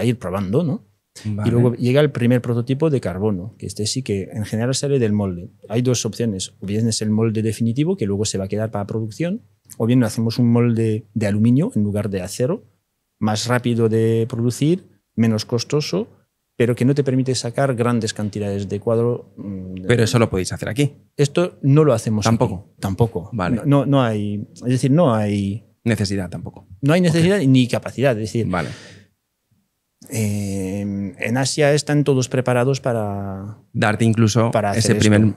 ir probando, ¿no? Vale. Y luego llega el primer prototipo de carbono, que sí que en general sale del molde. Hay 2 opciones, o bien es el molde definitivo, que luego se va a quedar para producción, o bien hacemos un molde de aluminio en lugar de acero, más rápido de producir, menos costoso, pero que no te permite sacar grandes cantidades de cuadro. Pero eso lo podéis hacer aquí. Esto no lo hacemos ¿Tampoco? aquí. Tampoco. Vale. No hay, es decir, no hay Necesidad tampoco. No hay necesidad ni capacidad. Es decir, Vale. En Asia están todos preparados para darte incluso para ese primer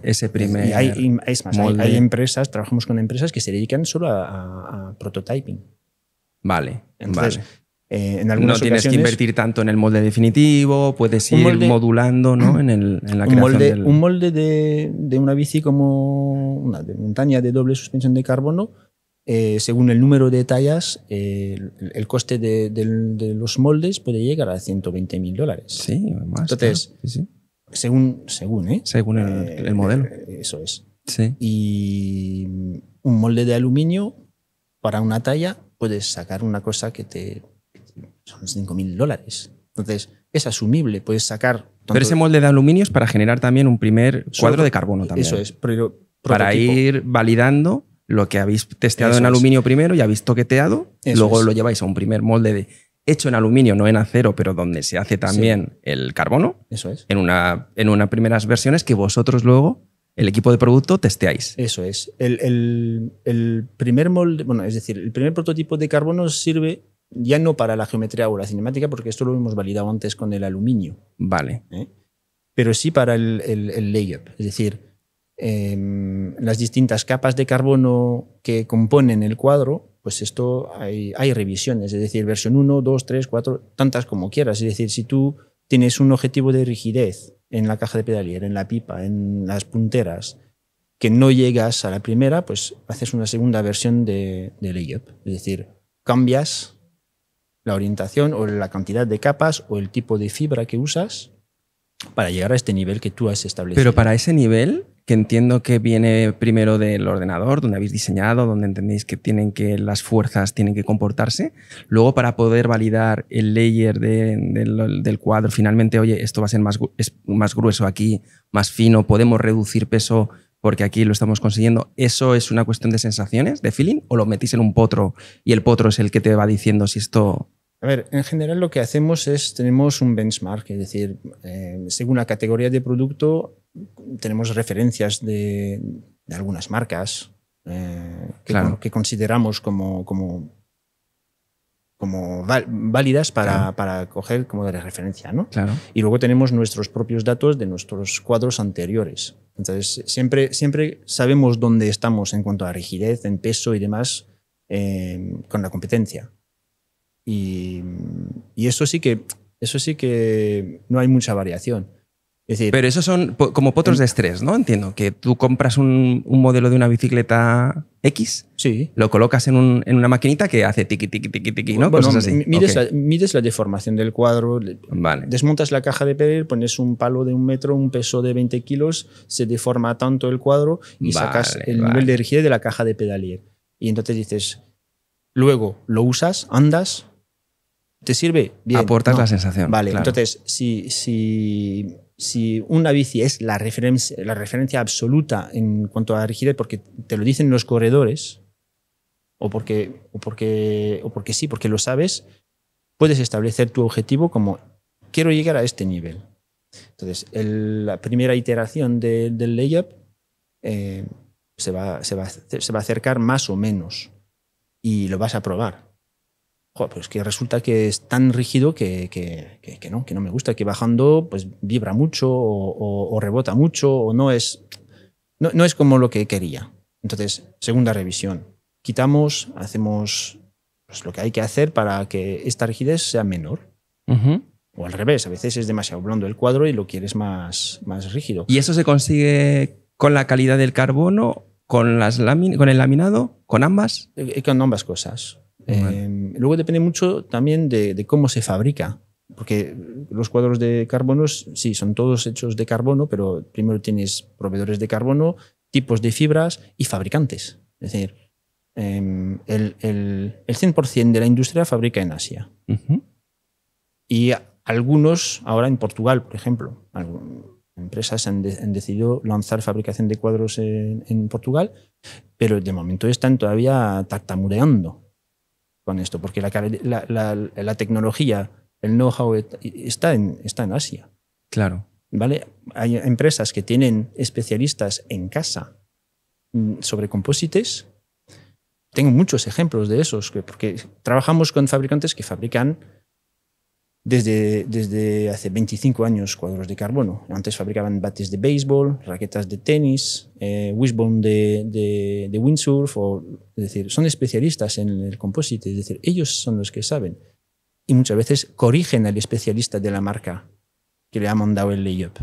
y es más, molde. hay empresas, trabajamos con empresas que se dedican solo a prototyping. Vale. Entonces, vale. En algunas no tienes ocasiones, que invertir tanto en el molde definitivo, puedes ir modulando, ¿no? en la creación un molde de una bici como una de montaña de doble suspensión de carbono, según el número de tallas, el coste de los moldes puede llegar a $120.000. Sí, más. Entonces, claro. Sí. según el modelo. Eso es. Sí. Y un molde de aluminio para una talla puedes sacar una cosa que son $5.000. Entonces, es asumible, puedes sacar... Pero ese molde de aluminio es para generar también un primer cuadro de carbono también. Eso es. Pero, para ir validando lo que habéis testeado eso en aluminio primero y habéis toqueteado, luego lo lleváis a un primer molde hecho en aluminio, no en acero, pero donde se hace también el carbono. Eso es. En una primeras versiones que vosotros luego, el equipo de producto, testeáis. Eso es. El primer molde, bueno, es decir, el primer prototipo de carbono sirve ya no para la geometría o la cinemática, porque esto lo hemos validado antes con el aluminio. Vale. Pero sí para el layup. Es decir, las distintas capas de carbono que componen el cuadro, pues esto hay revisiones. Es decir, versión 1, 2, 3, 4, tantas como quieras. Es decir, si tú tienes un objetivo de rigidez en la caja de pedalier, en la pipa, en las punteras, que no llegas a la primera, pues haces una segunda versión de layup. Es decir, cambias la orientación o la cantidad de capas o el tipo de fibra que usas para llegar a este nivel que tú has establecido. Pero para ese nivel, que entiendo que viene primero del ordenador, donde habéis diseñado, donde entendéis que las fuerzas tienen que comportarse, luego para poder validar el layer del cuadro, finalmente, oye, esto va a ser más grueso aquí, más fino, podemos reducir peso porque aquí lo estamos consiguiendo. ¿Eso es una cuestión de sensaciones, de feeling, o lo metís en un potro y el potro es el que te va diciendo si esto... A ver, en general lo que hacemos tenemos un benchmark, es decir, según la categoría de producto tenemos referencias de algunas marcas que consideramos como válidas para coger como de referencia, ¿no? Claro. Y luego tenemos nuestros propios datos de nuestros cuadros anteriores. Entonces, siempre sabemos dónde estamos en cuanto a rigidez, en peso y demás con la competencia. Y eso sí que no hay mucha variación. Es decir, pero esos son como potros de estrés, ¿no? Entiendo que tú compras un modelo de una bicicleta X, sí, lo colocas en una maquinita que hace tiqui, tiqui, tiqui, tiqui, ¿no? Bueno, cosas así. Mides la deformación del cuadro, vale. Desmontas la caja de pedal, pones un palo de 1 metro, un peso de 20 kilos, se deforma tanto el cuadro y sacas el nivel de rigidez de la caja de pedalier. Y entonces dices, luego lo usas, andas, ¿te sirve? Bien. Aportas la sensación. Vale, claro. Entonces, si una bici es la referencia absoluta en cuanto a rigidez, porque te lo dicen los corredores, o porque sí, porque lo sabes, puedes establecer tu objetivo como quiero llegar a este nivel. Entonces, la primera iteración del layup se va a acercar más o menos y lo vas a probar. Joder, pero es que resulta que es tan rígido que no me gusta, que bajando pues vibra mucho o rebota mucho o no es como lo que quería. Entonces, segunda revisión. Quitamos, hacemos pues, lo que hay que hacer para que esta rigidez sea menor. O al revés, a veces es demasiado blando el cuadro y lo quieres más rígido. ¿Y eso se consigue con la calidad del carbono, con el laminado, con ambas? Con ambas cosas. Luego depende mucho también de cómo se fabrica, porque los cuadros de carbono sí son todos hechos de carbono, pero primero tienes proveedores de carbono, tipos de fibras y fabricantes. Es decir, el 100% de la industria fabrica en Asia. Y algunos, ahora en Portugal, por ejemplo, empresas han decidido lanzar fabricación de cuadros en Portugal, pero de momento están todavía tartamudeando. con esto, porque la tecnología, el know-how está en Asia. Claro. ¿Vale? Hay empresas que tienen especialistas en casa sobre composites. Tengo muchos ejemplos de esos, porque trabajamos con fabricantes que fabrican desde hace 25 años cuadros de carbono. Antes fabricaban bates de béisbol, raquetas de tenis, wishbone de windsurf. Es decir, son especialistas en el composite. Es decir, ellos son los que saben. Y muchas veces corrigen al especialista de la marca que le ha mandado el layup.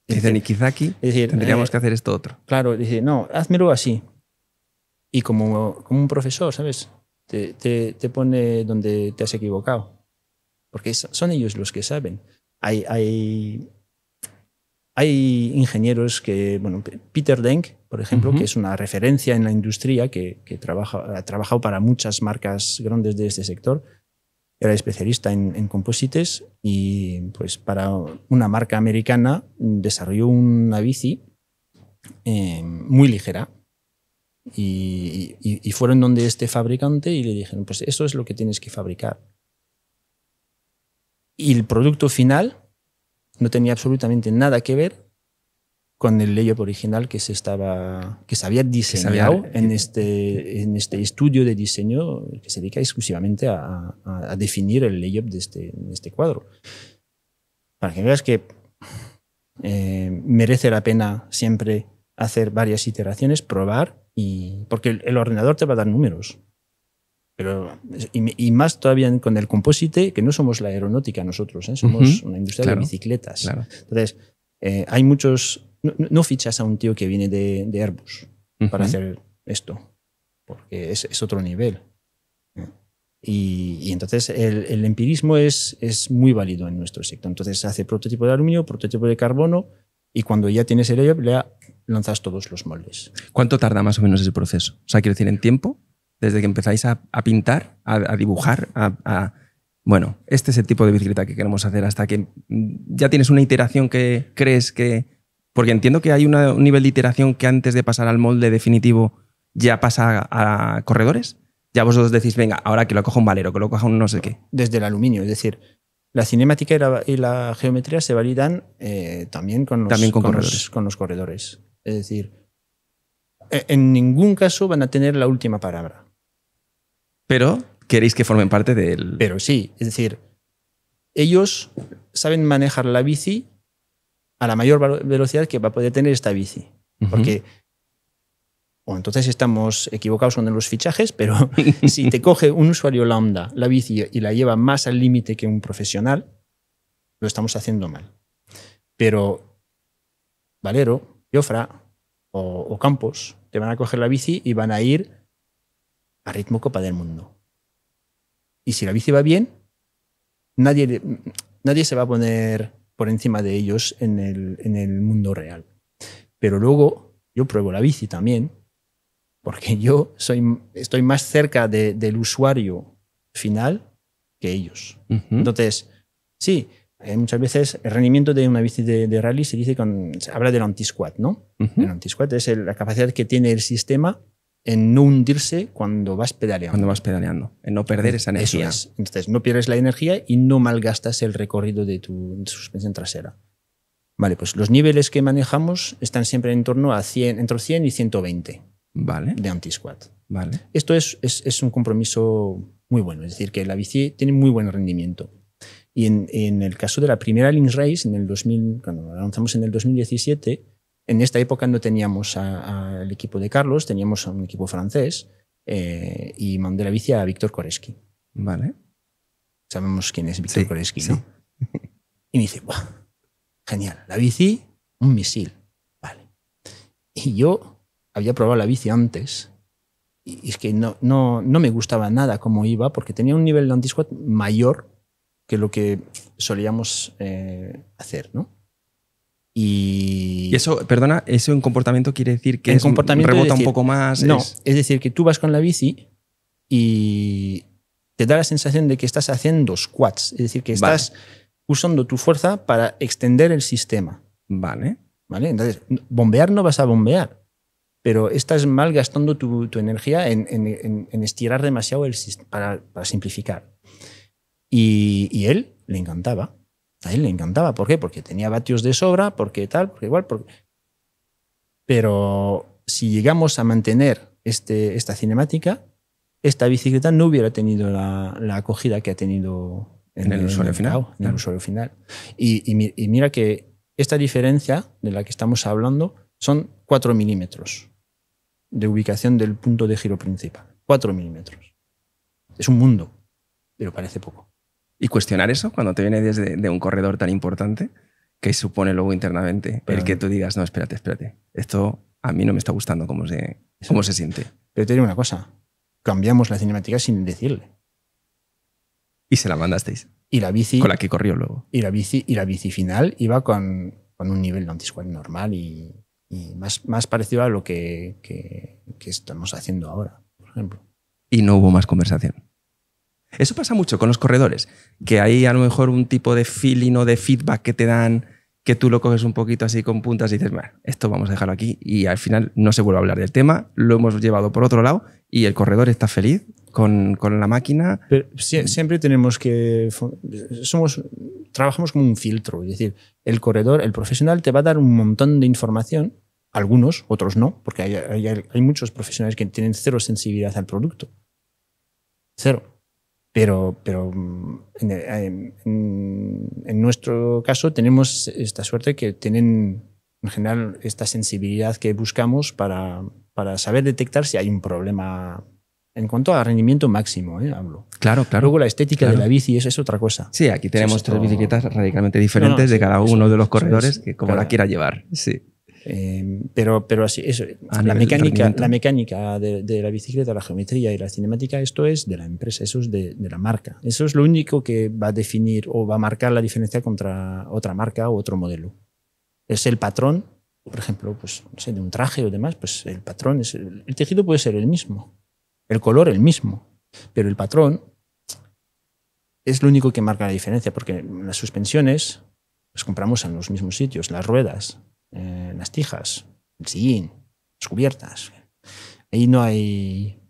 Dicen, y quizá aquí tendríamos que hacer esto otro. Claro, dice, no, házmelo así. Y como un profesor, ¿sabes? Te pone donde te has equivocado. Porque son ellos los que saben. Hay ingenieros que, bueno, Peter Denk, por ejemplo, que es una referencia en la industria, que ha trabajado para muchas marcas grandes de este sector. Era especialista en composites y pues para una marca americana desarrolló una bici muy ligera y fueron donde este fabricante y le dijeron, pues eso es lo que tienes que fabricar. Y el producto final no tenía absolutamente nada que ver con el layup original que se había diseñado en este estudio de diseño que se dedica exclusivamente a definir el layup de este cuadro. Para que veas que merece la pena siempre hacer varias iteraciones, probar, porque el ordenador te va a dar números. Y más todavía con el composite, que no somos la aeronáutica nosotros, somos una industria de bicicletas. Claro. Entonces, hay muchos... No fichas a un tío que viene de Airbus para hacer esto, porque es otro nivel. Y entonces el empirismo es muy válido en nuestro sector. Entonces se hace prototipo de aluminio, prototipo de carbono, y cuando ya tienes el layup, le lanzas todos los moldes. ¿Cuánto tarda más o menos ese proceso? O sea, quiero decir, en tiempo, desde que empezáis a pintar, a dibujar, bueno, este es el tipo de bicicleta que queremos hacer, hasta que ya tienes una iteración que crees que... Porque entiendo que hay un nivel de iteración que antes de pasar al molde definitivo ya pasa a corredores. Ya vosotros decís, venga, ahora que lo coja un valero, que lo coja un no sé qué. Desde el aluminio, es decir, la cinemática y la geometría se validan también con los corredores. Es decir, en ningún caso van a tener la última palabra. Pero queréis que formen parte del... Pero sí, es decir, ellos saben manejar la bici a la mayor velocidad que va a poder tener esta bici. Porque o entonces estamos equivocados con los fichajes, pero si te coge un usuario lambda la bici y la lleva más al límite que un profesional, lo estamos haciendo mal. Pero Valero, Jofra o Campos te van a coger la bici y van a ir a ritmo Copa del Mundo. Y si la bici va bien, nadie se va a poner por encima de ellos en el mundo real. Pero luego yo pruebo la bici también, porque yo estoy más cerca del usuario final que ellos. Entonces, sí, muchas veces el rendimiento de una bici de rally se habla del anti-squat, ¿no? El anti-squat es la capacidad que tiene el sistema en no hundirse cuando vas pedaleando. En no perder esa energía. Eso es. Entonces, no pierdes la energía y no malgastas el recorrido de tu suspensión trasera. Vale, pues los niveles que manejamos están siempre en torno a 100, entre 100 y 120 de anti-squat. Vale. Esto es un compromiso muy bueno, es decir, que la bici tiene muy buen rendimiento. Y en el caso de la primera Lynx Race, cuando la lanzamos en el 2017, en esta época no teníamos al equipo de Carlos, teníamos a un equipo francés y mandé la bici a Víctor Koreski. Vale. Sabemos quién es Víctor Koreski, ¿no? Y me dice, ¡buah! Genial, la bici, un misil. Vale. Y yo había probado la bici antes y es que no me gustaba nada cómo iba porque tenía un nivel de anti-squat mayor que lo que solíamos hacer, ¿no? Y eso, perdona, eso en comportamiento quiere decir que rebota un poco más. No, es decir, que tú vas con la bici y te da la sensación de que estás haciendo squats, es decir, que estás usando tu fuerza para extender el sistema. Vale. Entonces, bombear no vas a bombear, pero estás malgastando tu energía en estirar demasiado el sistema para simplificar. Y él le encantaba. A él le encantaba. ¿Por qué? Porque tenía vatios de sobra, porque tal, porque igual. Pero si llegamos a mantener esta cinemática, esta bicicleta no hubiera tenido la acogida que ha tenido en el usuario final. En el usuario final. Y mira que esta diferencia de la que estamos hablando son 4 milímetros de ubicación del punto de giro principal. 4 milímetros. Es un mundo, pero parece poco. Y cuestionar eso cuando te viene de un corredor tan importante, que supone luego internamente el que tú digas, no, espérate, esto a mí no me está gustando cómo se siente. Pero te digo una cosa, cambiamos la cinemática sin decirle. Y se la mandasteis. Y la bici... Con la que corrió luego. Y la bici final iba con un nivel de anti-squat normal y más parecido a lo que estamos haciendo ahora, por ejemplo. Y no hubo más conversación. Eso pasa mucho con los corredores, que hay a lo mejor un tipo de feeling o de feedback que te dan, que tú lo coges un poquito así con puntas y dices, bueno, esto vamos a dejarlo aquí, y al final no se vuelve a hablar del tema, lo hemos llevado por otro lado y el corredor está feliz con la máquina. Pero siempre tenemos que... Trabajamos como un filtro, es decir, el corredor, el profesional te va a dar un montón de información, algunos, otros no, porque hay muchos profesionales que tienen cero sensibilidad al producto. Cero. Pero en nuestro caso tenemos esta suerte que tienen en general esta sensibilidad que buscamos para saber detectar si hay un problema en cuanto a rendimiento máximo, hablo. Claro. Luego la estética de la bici es otra cosa. Sí, aquí tenemos tres bicicletas radicalmente diferentes de cada uno de los corredores, que como la quiera llevar. Sí. Pero así, eso, la mecánica de la bicicleta, la geometría y la cinemática, esto es de la empresa, eso es de la marca. Eso es lo único que va a definir o va a marcar la diferencia contra otra marca o otro modelo. Es el patrón, por ejemplo, pues, no sé, de un traje o demás, pues el patrón, el tejido puede ser el mismo, el color el mismo, pero el patrón es lo único que marca la diferencia, porque las suspensiones las compramos en los mismos sitios, las ruedas, las tijas, el sillín, las cubiertas. Ahí no hay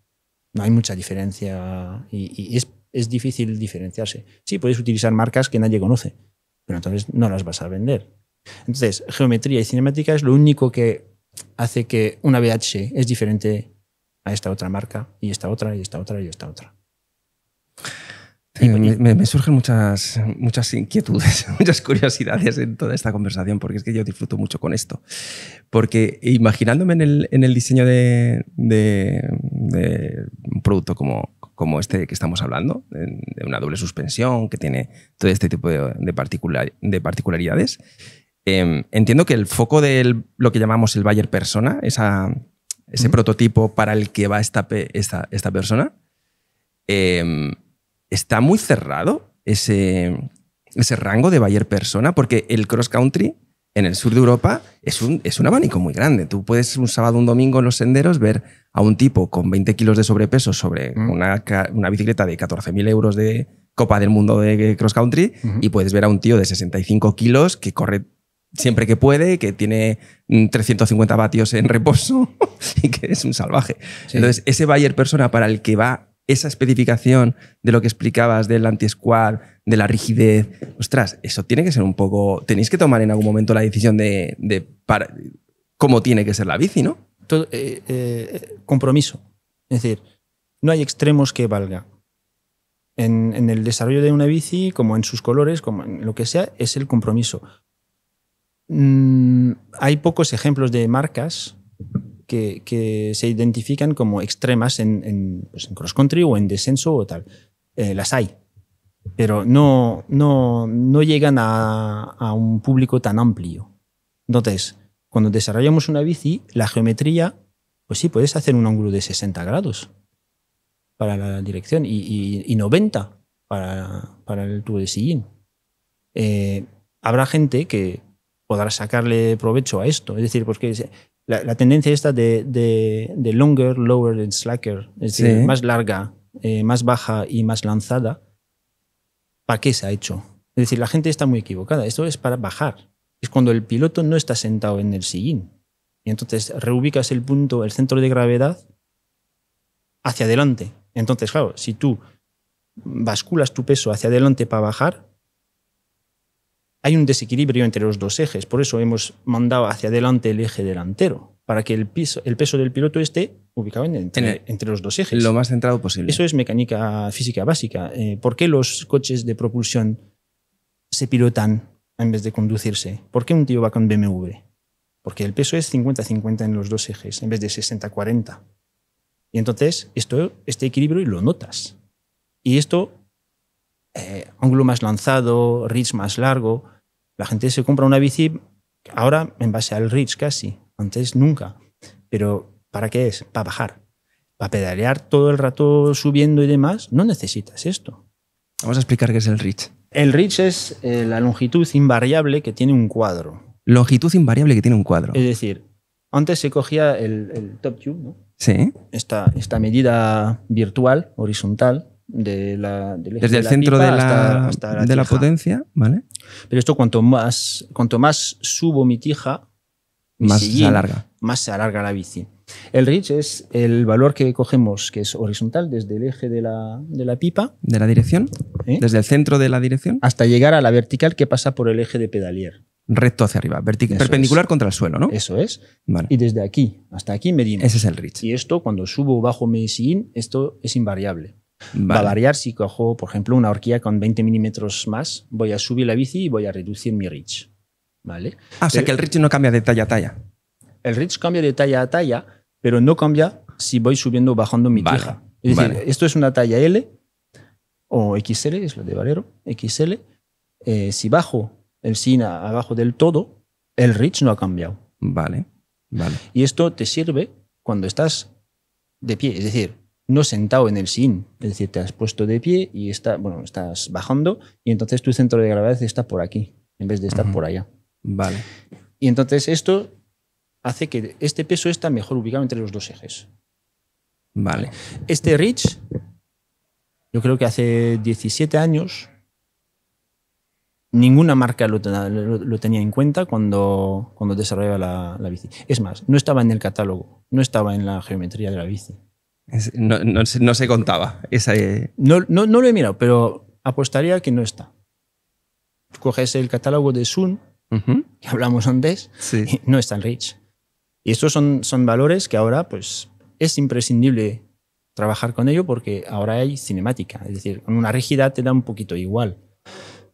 mucha diferencia y es difícil diferenciarse. Sí, puedes utilizar marcas que nadie conoce, pero entonces no las vas a vender. Entonces, geometría y cinemática es lo único que hace que una BH es diferente a esta otra marca y esta otra y esta otra y esta otra. Me surgen muchas inquietudes, muchas curiosidades en toda esta conversación, porque es que yo disfruto mucho con esto. Porque imaginándome en el diseño de un producto como este que estamos hablando, de una doble suspensión que tiene todo este tipo de particularidades, entiendo que el foco de lo que llamamos el buyer persona, ese prototipo para el que va esta persona, está muy cerrado ese rango de buyer persona, porque el cross country en el sur de Europa es un abanico muy grande. Tú puedes un sábado o un domingo en los senderos ver a un tipo con 20 kilos de sobrepeso sobre una bicicleta de 14.000 euros de Copa del Mundo de cross country y puedes ver a un tío de 65 kilos que corre siempre que puede, que tiene 350 vatios en reposo y que es un salvaje. Sí. Entonces, ese buyer persona para el que va esa especificación de lo que explicabas del anti-squat, de la rigidez, ostras, eso tiene que ser un poco... Tenéis que tomar en algún momento la decisión de cómo tiene que ser la bici, ¿no? Todo, compromiso. Es decir, no hay extremos que valga. En el desarrollo de una bici, como en sus colores, como en lo que sea, es el compromiso. Hay pocos ejemplos de marcas que se identifican como extremas en cross country o en descenso o tal. Las hay, pero no llegan a un público tan amplio. Entonces, cuando desarrollamos una bici, la geometría, pues sí, puedes hacer un ángulo de 60 grados para la dirección y 90 para el tubo de sillín. Habrá gente que podrá sacarle provecho a esto, es decir, porque la tendencia esta de longer, lower and slacker, es decir, más larga, más baja y más lanzada, ¿para qué se ha hecho? Es decir, la gente está muy equivocada. Esto es para bajar. Es cuando el piloto no está sentado en el sillín. y entonces reubicas el punto, el centro de gravedad hacia adelante. Entonces, claro, si tú basculas tu peso hacia adelante para bajar, hay un desequilibrio entre los dos ejes. Por eso hemos mandado hacia adelante el eje delantero, para que el peso del piloto esté ubicado entre los dos ejes. Lo más centrado posible. Eso es mecánica física básica. ¿Por qué los coches de propulsión se pilotan en vez de conducirse? ¿Por qué un tío va con BMW? Porque el peso es 50-50 en los dos ejes, en vez de 60-40. Y entonces este equilibrio lo notas. Y esto, ángulo más lanzado, reach más largo. La gente se compra una bici ahora en base al reach casi. Antes nunca. Pero ¿para qué es? Para bajar. Para pedalear todo el rato subiendo y demás, no necesitas esto. Vamos a explicar qué es el reach. El reach es la longitud invariable que tiene un cuadro. Longitud invariable que tiene un cuadro. Es decir, antes se cogía el top tube, ¿no? Sí. Esta medida virtual, horizontal, del eje desde el de centro pipa de la hasta de la tija. potencia, ¿vale? Pero esto cuanto más subo mi tija, Más se alarga. Más se alarga la bici. El reach es el valor que cogemos, que es horizontal, desde el eje de la pipa. ¿De la dirección? ¿Eh? Desde el centro de la dirección. Hasta llegar a la vertical que pasa por el eje de pedalier. Recto hacia arriba, perpendicular contra el suelo, ¿no? Eso es. Vale. Y desde aquí hasta aquí medimos. Ese es el reach. Y esto, cuando subo o bajo mi sillín, esto es invariable. Vale. Va a variar si cojo, por ejemplo, una horquilla con 20 milímetros más, voy a subir la bici y voy a reducir mi reach. ¿Vale? O sea que el reach no cambia de talla a talla. El reach cambia de talla a talla, pero no cambia si voy subiendo o bajando mi tija. Es decir, esto es una talla L o XL, es lo de Valero, XL. Si bajo el sillín abajo del todo, el reach no ha cambiado. Vale. Y esto te sirve cuando estás de pie, es decir, no sentado en el sillín. Es decir, te has puesto de pie y estás bajando y entonces tu centro de gravedad está por aquí, en vez de estar por allá. Vale. Y entonces esto hace que este peso está mejor ubicado entre los dos ejes. Vale. Este reach, yo creo que hace 17 años, ninguna marca lo tenía en cuenta cuando desarrollaba la bici. Es más, no estaba en el catálogo, no estaba en la geometría de la bici. No se contaba. No lo he mirado, pero apostaría que no está. Coges el catálogo de Sun, que hablamos antes, sí. Y no está el reach. Y estos son valores que ahora pues, es imprescindible trabajar con ello porque ahora hay cinemática. Es decir, con una rígida te da un poquito igual.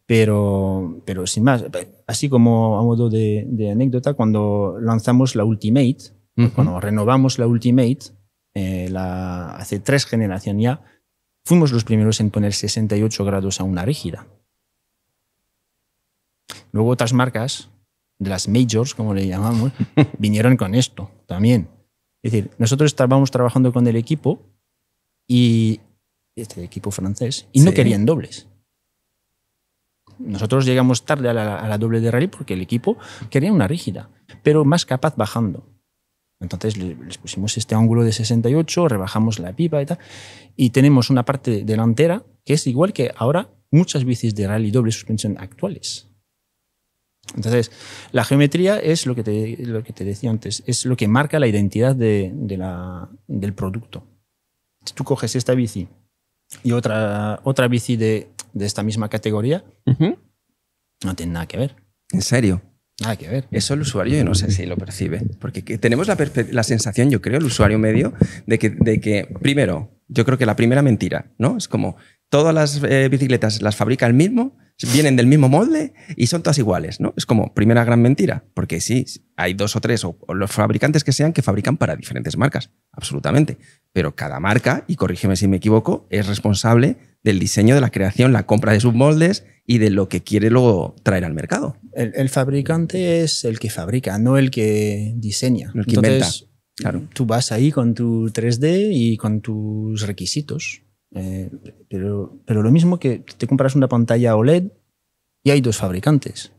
Pero sin más, así como a modo de anécdota, cuando lanzamos la Ultimate, cuando renovamos la Ultimate, hace 3 generaciones ya, fuimos los primeros en poner 68 grados a una rígida. Luego otras marcas, de las majors, como le llamamos, vinieron con esto también. Es decir, nosotros estábamos trabajando con el equipo, y este equipo francés, y no querían dobles. Nosotros llegamos tarde a la doble de rally porque el equipo quería una rígida, pero más capaz bajando. Entonces les pusimos este ángulo de 68, rebajamos la pipa y tal, y tenemos una parte delantera que es igual que ahora muchas bicis de rally doble suspensión actuales. Entonces, la geometría es lo que te decía antes, es lo que marca la identidad del producto. Si tú coges esta bici y otra bici de esta misma categoría, no tiene nada que ver. ¿En serio? Nada que ver. Eso el usuario yo no sé si lo percibe. Porque tenemos la sensación, yo creo, el usuario medio, de que, primero, yo creo que la primera mentira, ¿no? Es como todas las bicicletas las fabrica el mismo, vienen del mismo molde y son todas iguales, ¿no? Es como primera gran mentira. Porque sí, hay 2 o 3 o los fabricantes que sean que fabrican para diferentes marcas, absolutamente. Pero cada marca, y corrígeme si me equivoco, es responsable del diseño, de la creación, la compra de sus moldes y de lo que quiere luego traer al mercado. El fabricante es el que fabrica, no el que diseña. El que Entonces, inventa. Claro. Tú vas ahí con tu 3D y con tus requisitos. Pero lo mismo que te compras una pantalla OLED y hay 2 fabricantes,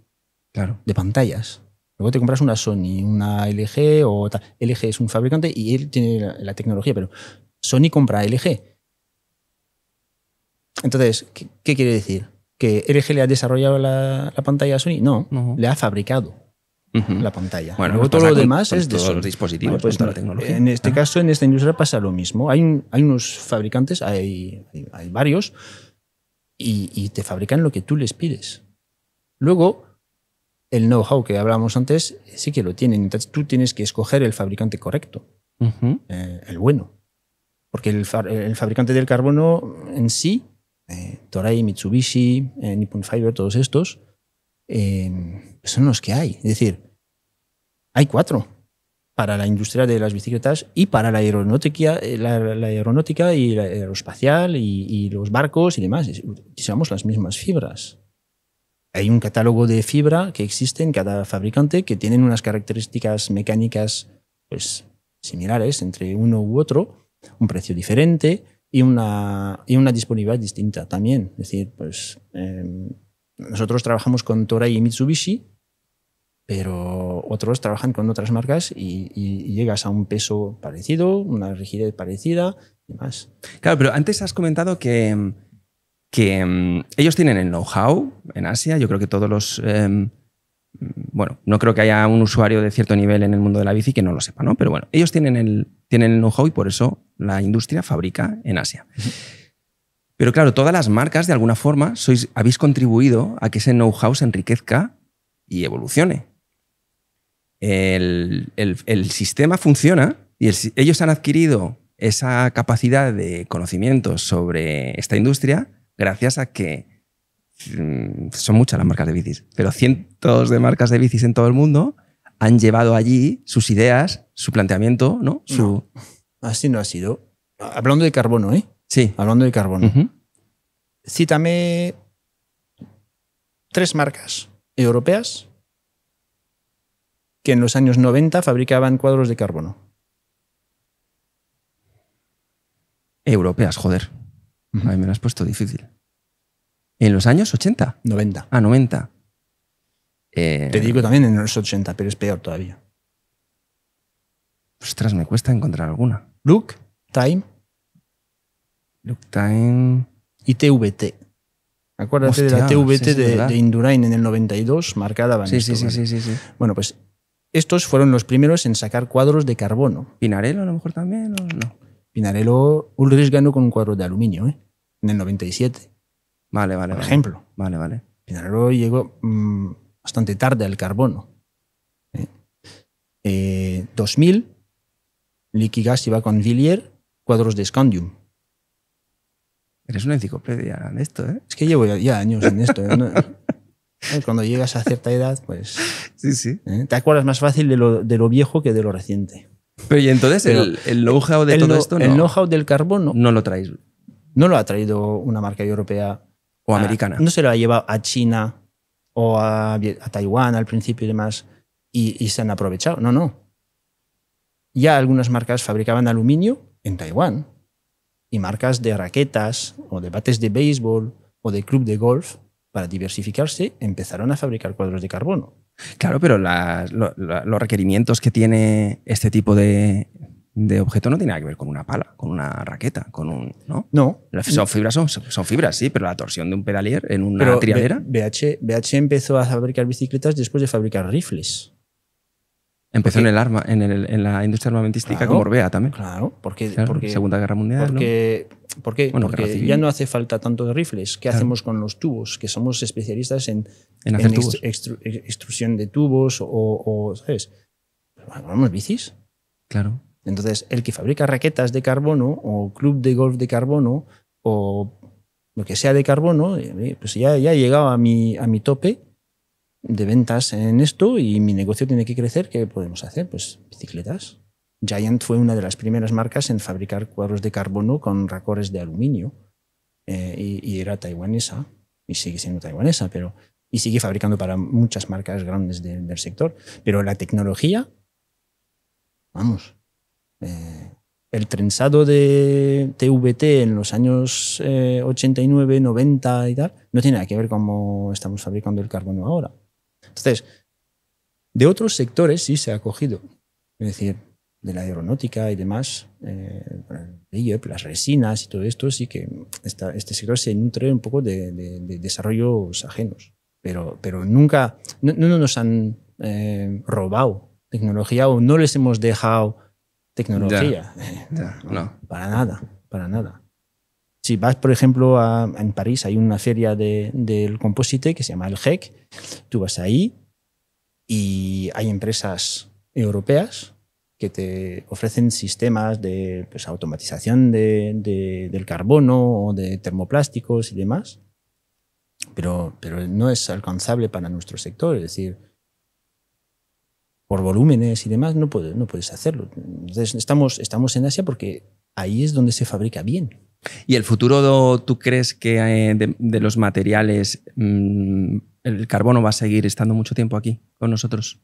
claro, de pantallas. Luego te compras una Sony, una LG o tal. LG es un fabricante y él tiene la tecnología, pero Sony compra LG. Entonces, ¿qué quiere decir? ¿Que LG le ha desarrollado la pantalla a Sony? No, le ha fabricado. la pantalla. Bueno, luego todo lo demás con es de todos sol. los dispositivos, Vale, pues, con toda la tecnología. en este caso, en esta industria pasa lo mismo. Hay unos fabricantes, hay varios, y te fabrican lo que tú les pides. Luego, el know-how que hablábamos antes sí que lo tienen. Entonces tú tienes que escoger el fabricante correcto, el bueno. Porque el fabricante del carbono en sí, Toray, Mitsubishi, Nippon Fiber, todos estos, son los que hay. Es decir, hay 4 para la industria de las bicicletas y para la aeronáutica, la aeronáutica y la aeroespacial y los barcos y demás. Utilizamos las mismas fibras. Hay un catálogo de fibra que existe en cada fabricante que tienen unas características mecánicas pues, similares entre uno u otro, un precio diferente y una disponibilidad distinta también. Es decir, pues, nosotros trabajamos con Toray y Mitsubishi, pero otros trabajan con otras marcas y llegas a un peso parecido, una rigidez parecida y demás. Claro, pero antes has comentado que ellos tienen el know-how en Asia. Yo creo que todos los... bueno, no creo que haya un usuario de cierto nivel en el mundo de la bici que no lo sepa, ¿no? Pero bueno, ellos tienen el know-how y por eso la industria fabrica en Asia. Pero claro, todas las marcas, de alguna forma, habéis contribuido a que ese know-how se enriquezca y evolucione. El sistema funciona y ellos han adquirido esa capacidad de conocimiento sobre esta industria gracias a que son muchas las marcas de bicis, pero cientos de marcas de bicis en todo el mundo han llevado allí sus ideas, su planteamiento, ¿no? No, así no ha sido. Hablando de carbono, ¿eh? Sí. Hablando de carbono. Cítame 3 marcas europeas que en los años 90 fabricaban cuadros de carbono. Europeas, joder. A mí me lo has puesto difícil. ¿En los años 80? 90. Ah, 90. Te digo también en los 80, pero es peor todavía. Ostras, me cuesta encontrar alguna. Look, Time y TVT. Acuérdate de la TVT sí, de Indurain en el 92, marcada. Sí. Bueno, pues estos fueron los primeros en sacar cuadros de carbono. ¿Pinarello a lo mejor también o no? Pinarello, Ulrich ganó con un cuadro de aluminio, en el 97. Vale. Por ejemplo. Vale. Pinarello llegó bastante tarde al carbono. 2000, Liquigas iba con Villiers, cuadros de Scandium. Eres una enciclopedia en esto, ¿eh? Es que llevo ya años en esto. ¿No? Cuando llegas a cierta edad, pues... Sí. Te acuerdas más fácil de lo viejo que de lo reciente. Pero y entonces el know-how de todo esto, el know-how del carbono no lo traéis. No lo ha traído una marca europea o americana. No se lo ha llevado a China o a Taiwán al principio y demás y se han aprovechado. No. Ya algunas marcas fabricaban aluminio en Taiwán y marcas de raquetas o de bates de béisbol o de club de golf, para diversificarse, empezaron a fabricar cuadros de carbono. Claro, pero los requerimientos que tiene este tipo de objeto no tiene nada que ver con una pala, con una raqueta, con un... No. Son fibras, sí, pero la torsión de un pedalier en una triadera... BH empezó a fabricar bicicletas después de fabricar rifles. Empezó en la industria armamentística, claro, como Orbea también. Claro, porque Segunda Guerra Mundial. ¿Por qué? Bueno, porque ya no hace falta tanto de rifles. ¿Qué hacemos con los tubos? Que somos especialistas en hacer tubos. Extrusión de tubos o ¿sabes? Vamos, bicis. Claro. Entonces, el que fabrica raquetas de carbono o club de golf de carbono o lo que sea de carbono, pues ya he llegado a mi tope de ventas en esto y mi negocio tiene que crecer. ¿Qué podemos hacer? Pues bicicletas. Giant fue una de las primeras marcas en fabricar cuadros de carbono con racores de aluminio y era taiwanesa y sigue siendo taiwanesa, y sigue fabricando para muchas marcas grandes del sector. Pero la tecnología, vamos, el trenzado de TVT en los años 89, 90 y tal, no tiene nada que ver con cómo estamos fabricando el carbono ahora. Entonces, de otros sectores sí se ha cogido, es decir, de la aeronáutica y demás, las resinas y todo esto, sí que este sector se nutre un poco de desarrollos ajenos, pero nunca no nos han robado tecnología o no les hemos dejado tecnología. No. Para nada. Si vas, por ejemplo, en París hay una feria del composite que se llama el GEC. Tú vas ahí y hay empresas europeas que te ofrecen sistemas de automatización del carbono o de termoplásticos y demás, pero no es alcanzable para nuestro sector. Es decir, por volúmenes y demás no puedes hacerlo. Entonces estamos en Asia porque ahí es donde se fabrica bien. ¿Y el futuro, tú crees que de los materiales, el carbono va a seguir estando mucho tiempo aquí con nosotros?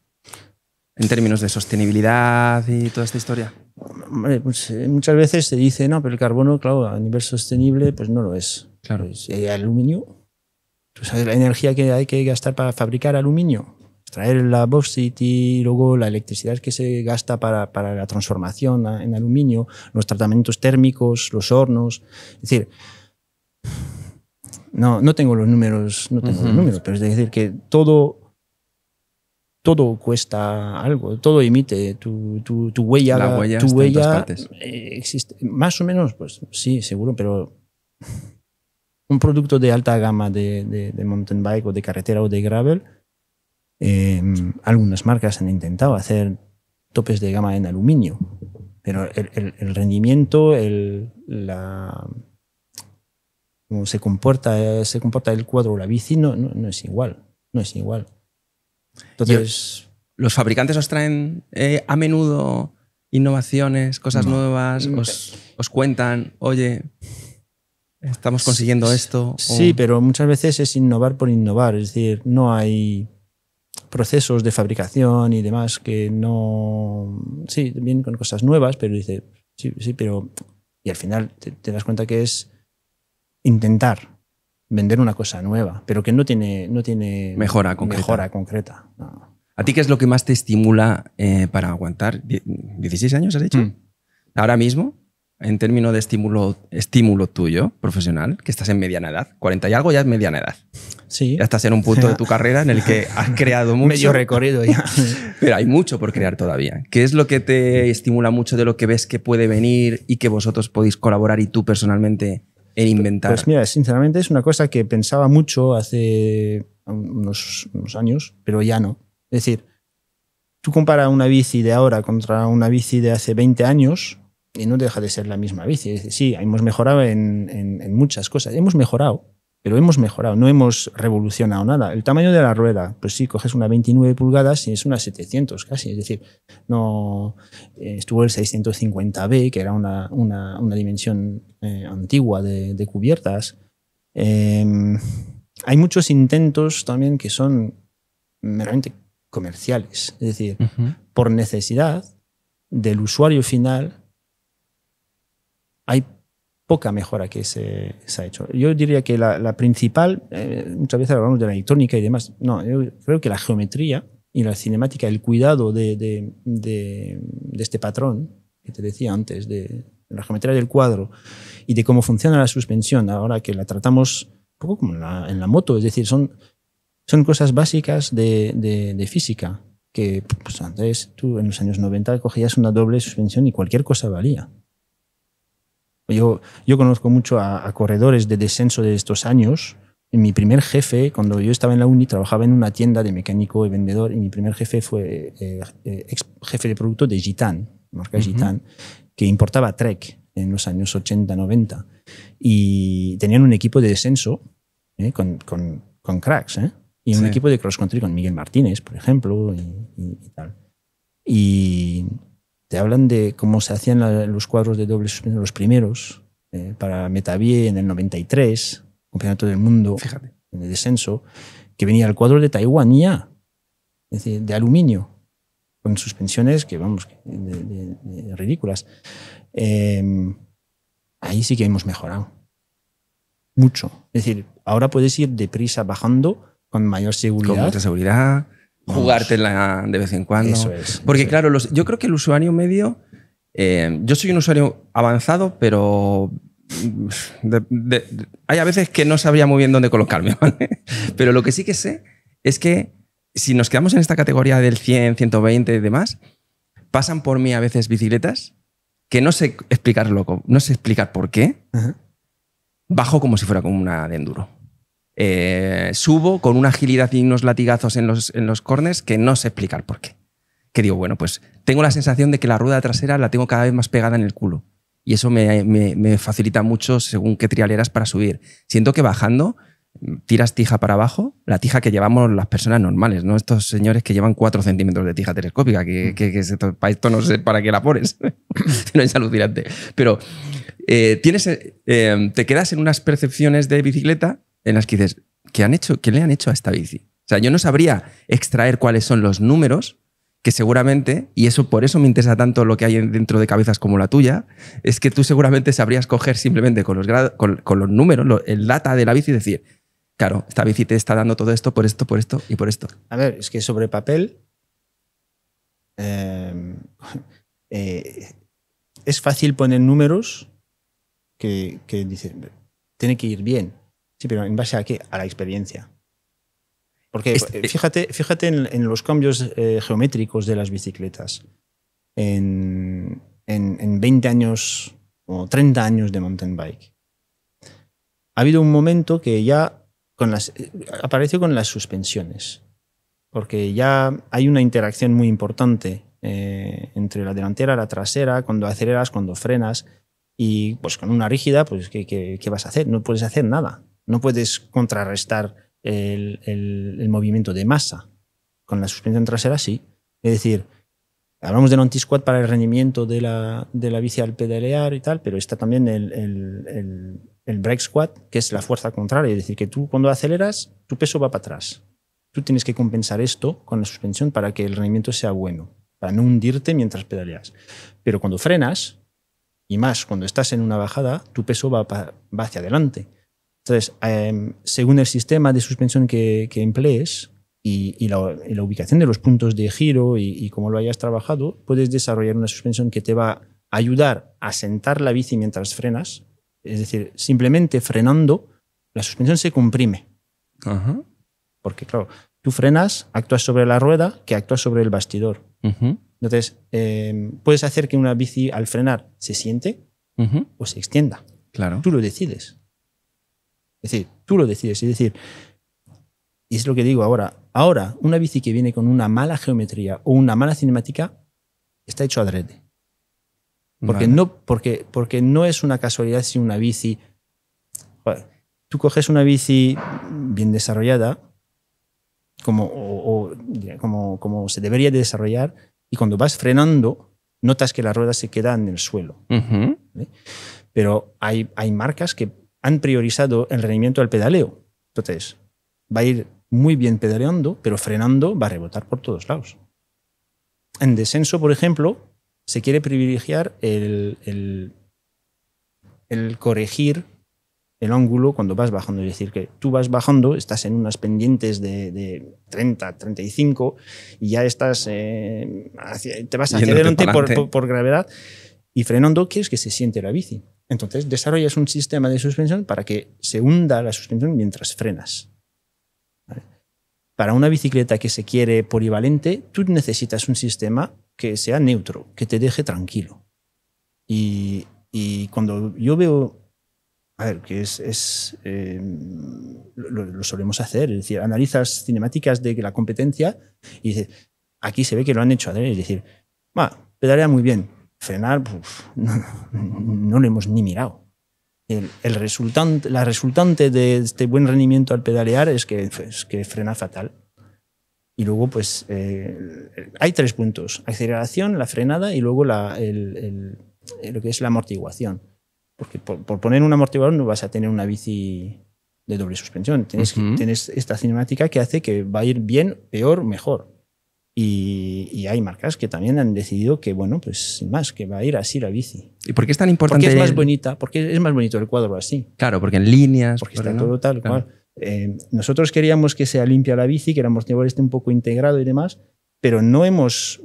En términos de sostenibilidad y toda esta historia. Hombre, pues, muchas veces se dice, no, pero el carbono, claro, a nivel sostenible, pues no lo es. Claro. Pues, el aluminio, ¿tú sabes la energía que hay que gastar para fabricar aluminio? Extraer la bauxita y luego la electricidad que se gasta para la transformación en aluminio, los tratamientos térmicos, los hornos. Es decir, no tengo los números, pero es decir que todo cuesta algo, todo emite tu huella. La huella tu está huella en todas partes. Existe. Más o menos, pues sí, seguro, pero un producto de alta gama de mountain bike o de carretera o de gravel, algunas marcas han intentado hacer topes de gama en aluminio, pero el rendimiento, cómo se comporta el cuadro o la bici no es igual. No es igual. Entonces, ¿los fabricantes os traen a menudo innovaciones, cosas nuevas? ¿Os cuentan, oye, estamos consiguiendo esto? Sí, pero muchas veces es innovar por innovar. Es decir, no hay procesos de fabricación y demás que no... Sí, vienen con cosas nuevas, pero dice, sí, pero... Y al final te das cuenta que es intentar vender una cosa nueva, pero que no tiene mejora concreta. No. ¿A ti qué es lo que más te estimula para aguantar? ¿16 años has dicho? Ahora mismo, en términos de estímulo tuyo, profesional, que estás en mediana edad, 40 y algo ya es mediana edad. Sí. Ya estás en un punto de tu carrera en el que has creado mucho. Medio recorrido ya. Pero hay mucho por crear todavía. ¿Qué es lo que te estimula mucho de lo que ves que puede venir y que vosotros podéis colaborar y tú personalmente en inventar? Pues mira, sinceramente es una cosa que pensaba mucho hace unos años, pero ya no. Es decir, tú comparas una bici de ahora contra una bici de hace 20 años y no deja de ser la misma bici. Es decir, sí, hemos mejorado en muchas cosas. Hemos mejorado, pero hemos mejorado. No hemos revolucionado nada. El tamaño de la rueda, pues sí, coges una 29 pulgadas y es una 700 casi. Es decir, no estuvo el 650B, que era una dimensión antigua de cubiertas. Hay muchos intentos también que son meramente comerciales. Es decir, por necesidad del usuario final hay poca mejora que se ha hecho. Yo diría que la principal, muchas veces hablamos de la electrónica y demás, no, yo creo que la geometría y la cinemática, el cuidado de este patrón que te decía antes, de la geometría del cuadro y de cómo funciona la suspensión, ahora que la tratamos un poco como en la moto, es decir, son cosas básicas de física que pues antes tú en los años 90 cogías una doble suspensión y cualquier cosa valía. Yo conozco mucho a corredores de descenso de estos años. Mi primer jefe, cuando yo estaba en la uni, trabajaba en una tienda de mecánico y vendedor, y mi primer jefe fue ex jefe de producto de Gitane, marca Gitane, que importaba Trek en los años 80-90. Y tenían un equipo de descenso con cracks, y un equipo de cross country con Miguel Martínez, por ejemplo, y tal. Y te hablan de cómo se hacían los cuadros de doble suspensión, los primeros, para Metavie en el 93, Campeonato del Mundo. Fíjate. En el descenso, que venía el cuadro de Taiwán ya, es decir, de aluminio, con suspensiones que, vamos, de ridículas. Ahí sí que hemos mejorado. Mucho. Es decir, ahora puedes ir deprisa bajando con mayor seguridad. Con mucha seguridad. Jugártela de vez en cuando. Eso es. Porque claro, yo creo que el usuario medio... yo soy un usuario avanzado, pero hay a veces que no sabría muy bien dónde colocarme, ¿vale? Pero lo que sí que sé es que si nos quedamos en esta categoría del 100, 120 y demás, pasan por mí a veces bicicletas que no sé explicarlo, no sé explicar por qué. Bajo como si fuera como una de enduro. Subo con una agilidad y unos latigazos en los corners que no sé explicar por qué. Que digo, bueno, pues tengo la sensación de que la rueda trasera la tengo cada vez más pegada en el culo. Y eso me facilita mucho según qué trialeras para subir. Siento que bajando tiras tija para abajo, la tija que llevamos las personas normales, no estos señores que llevan 4 centímetros de tija telescópica, para esto no sé para qué la pones. No es alucinante. Pero te quedas en unas percepciones de bicicleta en las que dices, ¿qué le han hecho a esta bici? O sea, yo no sabría extraer cuáles son los números que seguramente, y por eso me interesa tanto lo que hay dentro de cabezas como la tuya, es que tú seguramente sabrías coger simplemente con los números, el data de la bici y decir, claro, esta bici te está dando todo esto por esto, por esto y por esto. A ver, es que sobre papel es fácil poner números que dicen, tiene que ir bien. Sí, pero ¿en base a qué? A la experiencia. Porque fíjate en los cambios geométricos de las bicicletas. En 20 años o 30 años de mountain bike. Ha habido un momento que ya apareció con las suspensiones. Porque ya hay una interacción muy importante entre la delantera y la trasera, cuando aceleras, cuando frenas. Y pues con una rígida, pues ¿qué vas a hacer? No puedes hacer nada. No puedes contrarrestar el movimiento de masa. Con la suspensión trasera sí. Es decir, hablamos del anti-squat para el rendimiento de la bici al pedalear y tal, pero está también el brake squat, que es la fuerza contraria. Es decir, que tú cuando aceleras, tu peso va para atrás. Tú tienes que compensar esto con la suspensión para que el rendimiento sea bueno, para no hundirte mientras pedaleas. Pero cuando frenas, y más cuando estás en una bajada, tu peso va hacia adelante. Entonces, según el sistema de suspensión que emplees y la ubicación de los puntos de giro y cómo lo hayas trabajado, puedes desarrollar una suspensión que te va a ayudar a sentar la bici mientras frenas. Es decir, simplemente frenando, la suspensión se comprime. Ajá. Porque, claro, tú frenas, actúas sobre la rueda, que actúa sobre el bastidor. Entonces, puedes hacer que una bici al frenar se siente o se extienda. Claro. Tú lo decides. Es decir, tú lo decides. Es decir, y es lo que digo ahora. Ahora, una bici que viene con una mala geometría o una mala cinemática está hecho adrede. Porque no es una casualidad si una bici... Joder, tú coges una bici bien desarrollada, como se debería de desarrollar, y cuando vas frenando, notas que la rueda se queda en el suelo. ¿Vale? Pero hay marcas que han priorizado el rendimiento del pedaleo. Entonces, va a ir muy bien pedaleando, pero frenando va a rebotar por todos lados. En descenso, por ejemplo, se quiere privilegiar el corregir el ángulo cuando vas bajando. Es decir, que tú vas bajando, estás en unas pendientes de 30, 35 y ya estás te vas acelerando por gravedad, y frenando quieres que se siente la bici. Entonces desarrollas un sistema de suspensión para que se hunda la suspensión mientras frenas. ¿Vale? Para una bicicleta que se quiere polivalente, tú necesitas un sistema que sea neutro, que te deje tranquilo. Y cuando yo veo, a ver, que lo solemos hacer, es decir, analizas cinemáticas de la competencia y dices, aquí se ve que lo han hecho, es decir, pedalea muy bien, frenar, no lo hemos ni mirado. La resultante de este buen rendimiento al pedalear es que frena fatal. Y luego, pues, hay 3 puntos: aceleración, la frenada y luego lo que es la amortiguación. Porque por poner un amortiguador no vas a tener una bici de doble suspensión. Tienes esta cinemática que hace que va a ir bien, peor, mejor. Y hay marcas que también han decidido que, bueno, pues sin más, que va a ir así la bici. ¿Y por qué es tan importante? Porque es más bonita, porque es más bonito el cuadro así. Claro, porque en líneas. Porque está todo tal cual. Nosotros queríamos que sea limpia la bici, que el amortiguador esté un poco integrado y demás, pero no hemos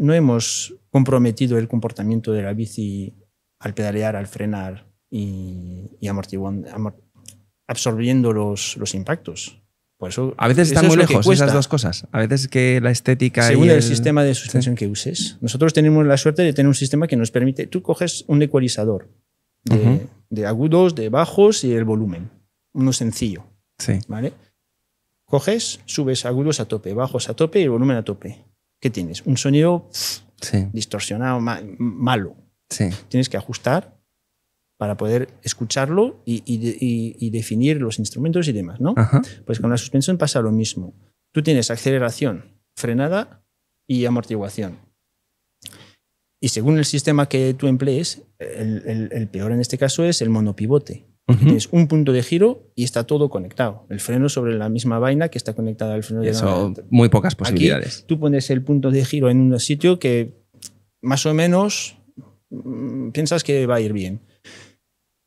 comprometido el comportamiento de la bici al pedalear, al frenar y absorbiendo los impactos. Por eso, a veces están muy lejos esas dos cosas. A veces que la estética según y el sistema de suspensión que uses. Nosotros tenemos la suerte de tener un sistema que nos permite... Tú coges un ecualizador de agudos, de bajos y el volumen. Uno sencillo. Sí. ¿Vale? Coges, subes agudos a tope, bajos a tope y el volumen a tope. ¿Qué tienes? Un sonido distorsionado, malo. Sí. Tienes que ajustar para poder escucarlo y definir los instrumentos y demás, ¿no? Ajá. Pues con la suspensión pasa lo mismo. Tú tienes aceleración, frenada y amortiguación. Y según el sistema que tú emplees, el peor en este caso es el monopivote. Tienes un punto de giro y está todo conectado. El freno sobre la misma vaina que está conectada al freno de Eso, muy pocas posibilidades. Aquí tú pones el punto de giro en un sitio que más o menos piensas que va a ir bien.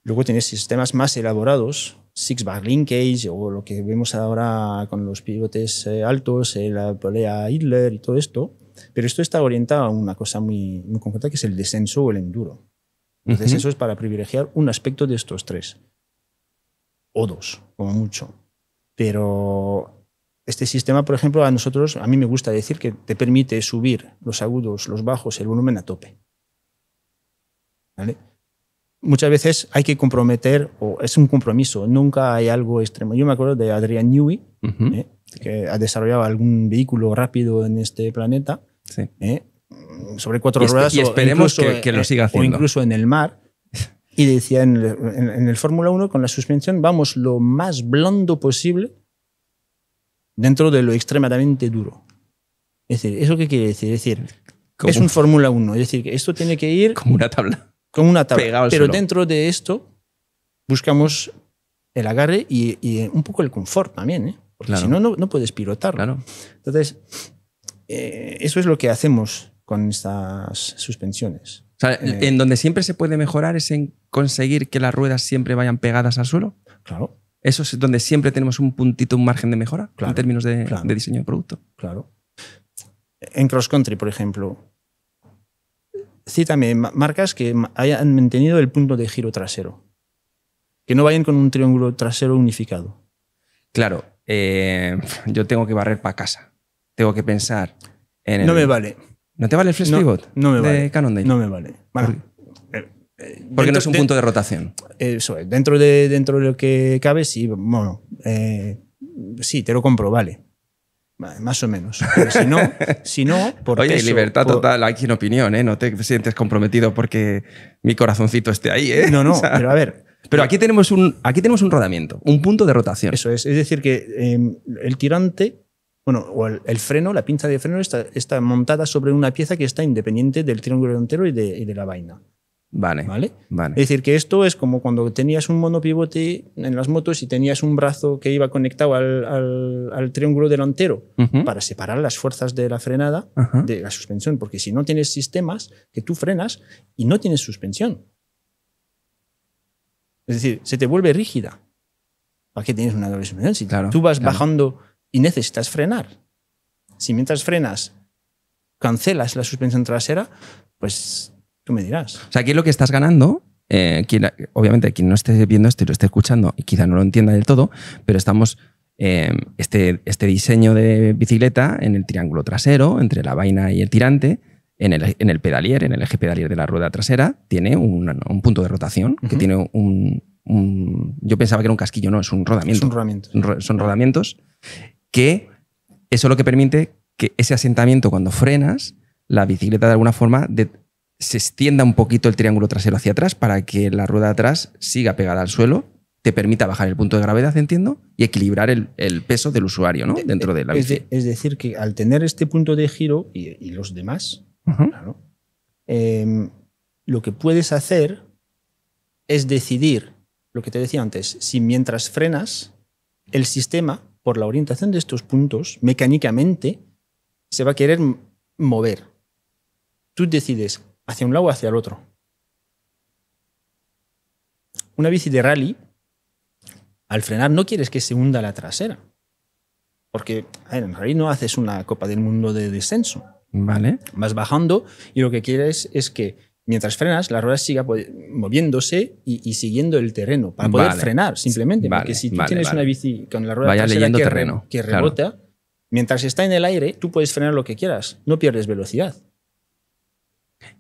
Luego tienes sistemas más elaborados, six-bar linkage o lo que vemos ahora con los pivotes altos, la polea Hitler y todo esto. Pero esto está orientado a una cosa muy, muy concreta que es el descenso o el enduro. Entonces eso es para privilegiar un aspecto de estos tres. O dos, como mucho. Pero este sistema, por ejemplo, a mí me gusta decir que te permite subir los agudos, los bajos, el volumen a tope. ¿Vale? Muchas veces hay que comprometer, o es un compromiso, nunca hay algo extremo. Yo me acuerdo de Adrian Newey, que ha desarrollado algún vehículo rápido en este planeta, sobre 4 ruedas. Y esperemos que lo siga haciendo. O incluso en el mar. Y decía en el Fórmula 1, con la suspensión, vamos lo más blando posible dentro de lo extremadamente duro. Es decir, ¿eso qué quiere decir? Es decir, es un Fórmula 1. Es decir, que esto tiene que ir como una tabla. Como una tabla. Pegado al Pero suelo. dentro de esto buscamos el agarre y un poco el confort también, ¿eh? Porque si no, no puedes pilotarlo. Claro. Entonces, eso es lo que hacemos con estas suspensiones. O sea, en donde siempre se puede mejorar es en conseguir que las ruedas siempre vayan pegadas al suelo. Claro. Eso es donde siempre tenemos un puntito, un margen de mejora, en términos de diseño de producto. Claro. En cross country, por ejemplo, cítame marcas que hayan mantenido el punto de giro trasero. Que no vayan con un triángulo trasero unificado. Claro. Yo tengo que barrer para casa. Tengo que pensar en el... No me vale. ¿No te vale el Flex Pivot? No me vale. De Cannondale. No me vale. Bueno, porque no es un punto de rotación. Eso es. Dentro de lo que cabe, sí. Bueno, sí, te lo compro, vale. Más o menos. Pero si no por Oye, peso, libertad total aquí en opinión, ¿eh? No te sientes comprometido porque mi corazoncito esté ahí, ¿eh? No, o sea, pero a ver. Pero aquí tenemos un rodamiento, un punto de rotación. Eso es. Es decir, que el tirante, bueno, o el freno, la pinza de freno está montada sobre una pieza que está independiente del triángulo delantero y de la vaina. Vale. Es decir, que esto es como cuando tenías un monopivote en las motos y tenías un brazo que iba conectado al triángulo delantero para separar las fuerzas de la frenada de la suspensión, porque si no tienes sistemas que tú frenas y no tienes suspensión. Es decir, se te vuelve rígida. ¿Para qué tienes una doble suspensión? Si tú vas bajando y necesitas frenar. Si mientras frenas cancelas la suspensión trasera, pues tú me dirás. O sea, aquí lo que estás ganando, obviamente quien no esté viendo esto y lo esté escuchando y quizá no lo entienda del todo, pero estamos este diseño de bicicleta en el triángulo trasero, entre la vaina y el tirante, en el pedalier, en el eje pedalier de la rueda trasera, tiene un punto de rotación que tiene yo pensaba que era un casquillo, no, es un rodamiento. Es un rodamiento. Son rodamientos que eso es lo que permite que ese asentamiento, cuando frenas, la bicicleta de alguna forma se extienda un poquito el triángulo trasero hacia atrás para que la rueda de atrás siga pegada al suelo, te permita bajar el punto de gravedad, entiendo, y equilibrar el peso del usuario, ¿no? Dentro de la bici. Es decir, que al tener este punto de giro y los demás, claro, lo que puedes hacer es decidir, lo que te decía antes, si mientras frenas, el sistema, por la orientación de estos puntos, mecánicamente se va a querer mover. Tú decides hacia un lado o hacia el otro. Una bici de rally, al frenar, no quieres que se hunda la trasera. Porque en rally no haces una Copa del Mundo de descenso. Vale. Vas bajando y lo que quieres es que mientras frenas, la rueda siga moviéndose y siguiendo el terreno para poder frenar simplemente. Porque si tú tienes una bici con la rueda trasera que rebota, mientras está en el aire, tú puedes frenar lo que quieras, no pierdes velocidad.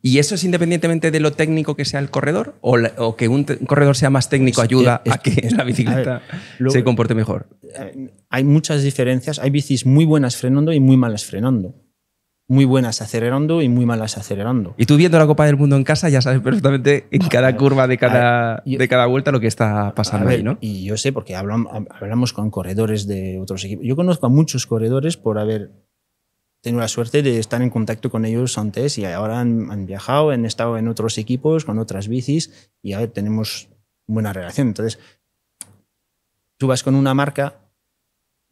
¿Y eso es independientemente de lo técnico que sea el corredor? ¿O que un corredor sea más técnico ayuda a que la bicicleta se comporte mejor? Hay muchas diferencias. Hay bicis muy buenas frenando y muy malas frenando. Muy buenas acelerando y muy malas acelerando. Y tú viendo la Copa del Mundo en casa ya sabes perfectamente en cada curva de cada vuelta lo que está pasando ahí, ¿no? Y yo sé porque hablamos con corredores de otros equipos. Yo conozco a muchos corredores por haber tenido la suerte de estar en contacto con ellos antes y ahora han viajado, han estado en otros equipos, con otras bicis y tenemos buena relación. Entonces, tú vas con una marca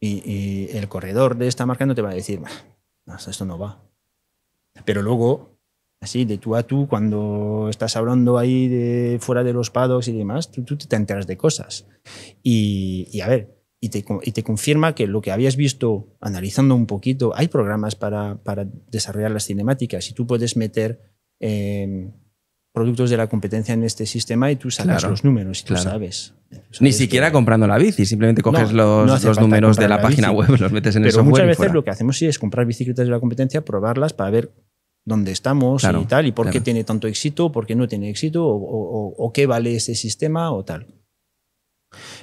y el corredor de esta marca no te va a decir, esto no va. Pero luego, así de tú a tú, cuando estás hablando ahí de fuera de los paddocks y demás, tú te enteras de cosas. Y a ver, y te confirma que lo que habías visto analizando un poquito, hay programas para desarrollar las cinemáticas y tú puedes meter productos de la competencia en este sistema y tú sacas los números y tú sabes. Ni siquiera comprando la bici, simplemente coges los números de la página web, los metes en el software. Pero muchas veces lo que hacemos sí es comprar bicicletas de la competencia, probarlas para ver dónde estamos y tal, y por qué tiene tanto éxito, por qué no tiene éxito, o qué vale ese sistema o tal.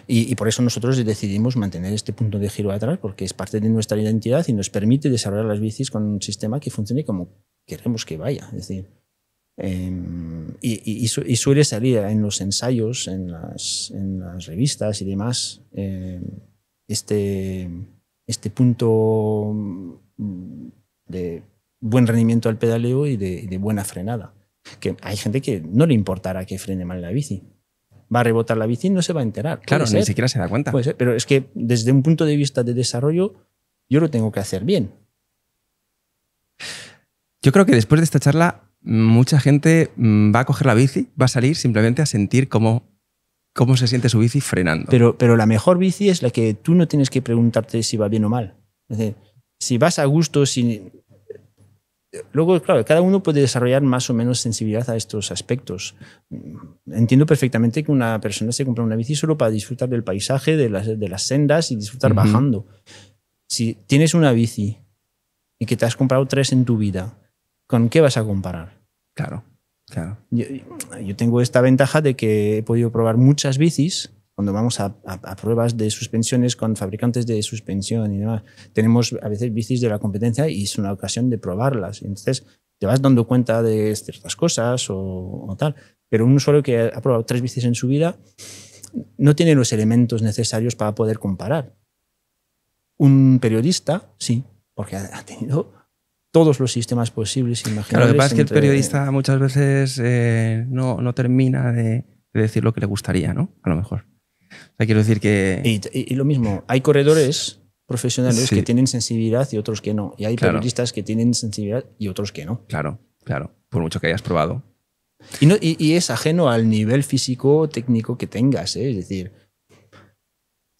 Y por eso nosotros decidimos mantener este punto de giro atrás, porque es parte de nuestra identidad y nos permite desarrollar las bicis con un sistema que funcione como queremos que vaya. Es decir, y suele salir en los ensayos, en las revistas y demás, este punto de buen rendimiento al pedaleo y de buena frenada. Que hay gente que no le importará que frene mal la bici. Va a rebotar la bici y no se va a enterar. Claro, ni siquiera se da cuenta. Puede ser, pero es que desde un punto de vista de desarrollo, yo lo tengo que hacer bien. Yo creo que después de esta charla, mucha gente va a coger la bici, va a salir simplemente a sentir cómo se siente su bici frenando. Pero la mejor bici es la que tú no tienes que preguntarte si va bien o mal. Es decir, si vas a gusto, luego, claro, cada uno puede desarrollar más o menos sensibilidad a estos aspectos. Entiendo perfectamente que una persona se compra una bici solo para disfrutar del paisaje, de las sendas y disfrutar bajando. Si tienes una bici y que te has comprado 3 en tu vida, ¿con qué vas a comparar? Claro. Yo tengo esta ventaja de que he podido probar muchas bicis. Cuando vamos a pruebas de suspensiones con fabricantes de suspensión y demás, tenemos a veces bicis de la competencia y es una ocasión de probarlas. Entonces te vas dando cuenta de ciertas cosas o tal. Pero un usuario que ha probado 3 bicis en su vida no tiene los elementos necesarios para poder comparar. Un periodista, sí, porque ha tenido todos los sistemas posibles e imaginables. Claro, lo que pasa es que el periodista muchas veces no termina de decir lo que le gustaría, ¿no? A lo mejor. O sea, quiero decir que... Y lo mismo, hay corredores profesionales que tienen sensibilidad y otros que no. Y hay periodistas que tienen sensibilidad y otros que no. Claro, por mucho que hayas probado. Y es ajeno al nivel físico técnico que tengas, ¿eh? Es decir...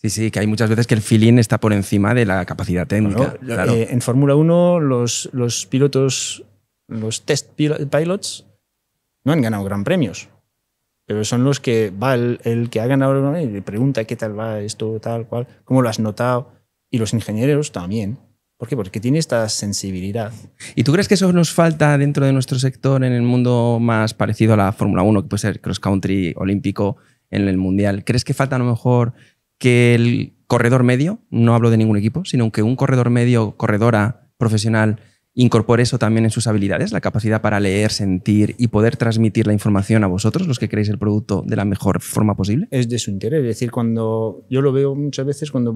Sí, que hay muchas veces que el feeling está por encima de la capacidad técnica. Bueno, claro. En Fórmula 1 los pilotos, los test pilots, no han ganado gran premios. Pero son los que va el que ha ganado y le pregunta qué tal va esto, tal cual, cómo lo has notado. Y los ingenieros también. ¿Por qué? Porque tiene esta sensibilidad. ¿Y tú crees que eso nos falta dentro de nuestro sector en el mundo más parecido a la Fórmula 1, que puede ser cross country, olímpico, en el mundial? ¿Crees que falta a lo mejor que el corredor medio, no hablo de ningún equipo, sino que un corredor medio, corredora profesional, incorpore eso también en sus habilidades, la capacidad para leer, sentir y poder transmitir la información a vosotros, los que creéis el producto, de la mejor forma posible? Es de su interés. Es decir, cuando yo lo veo muchas veces cuando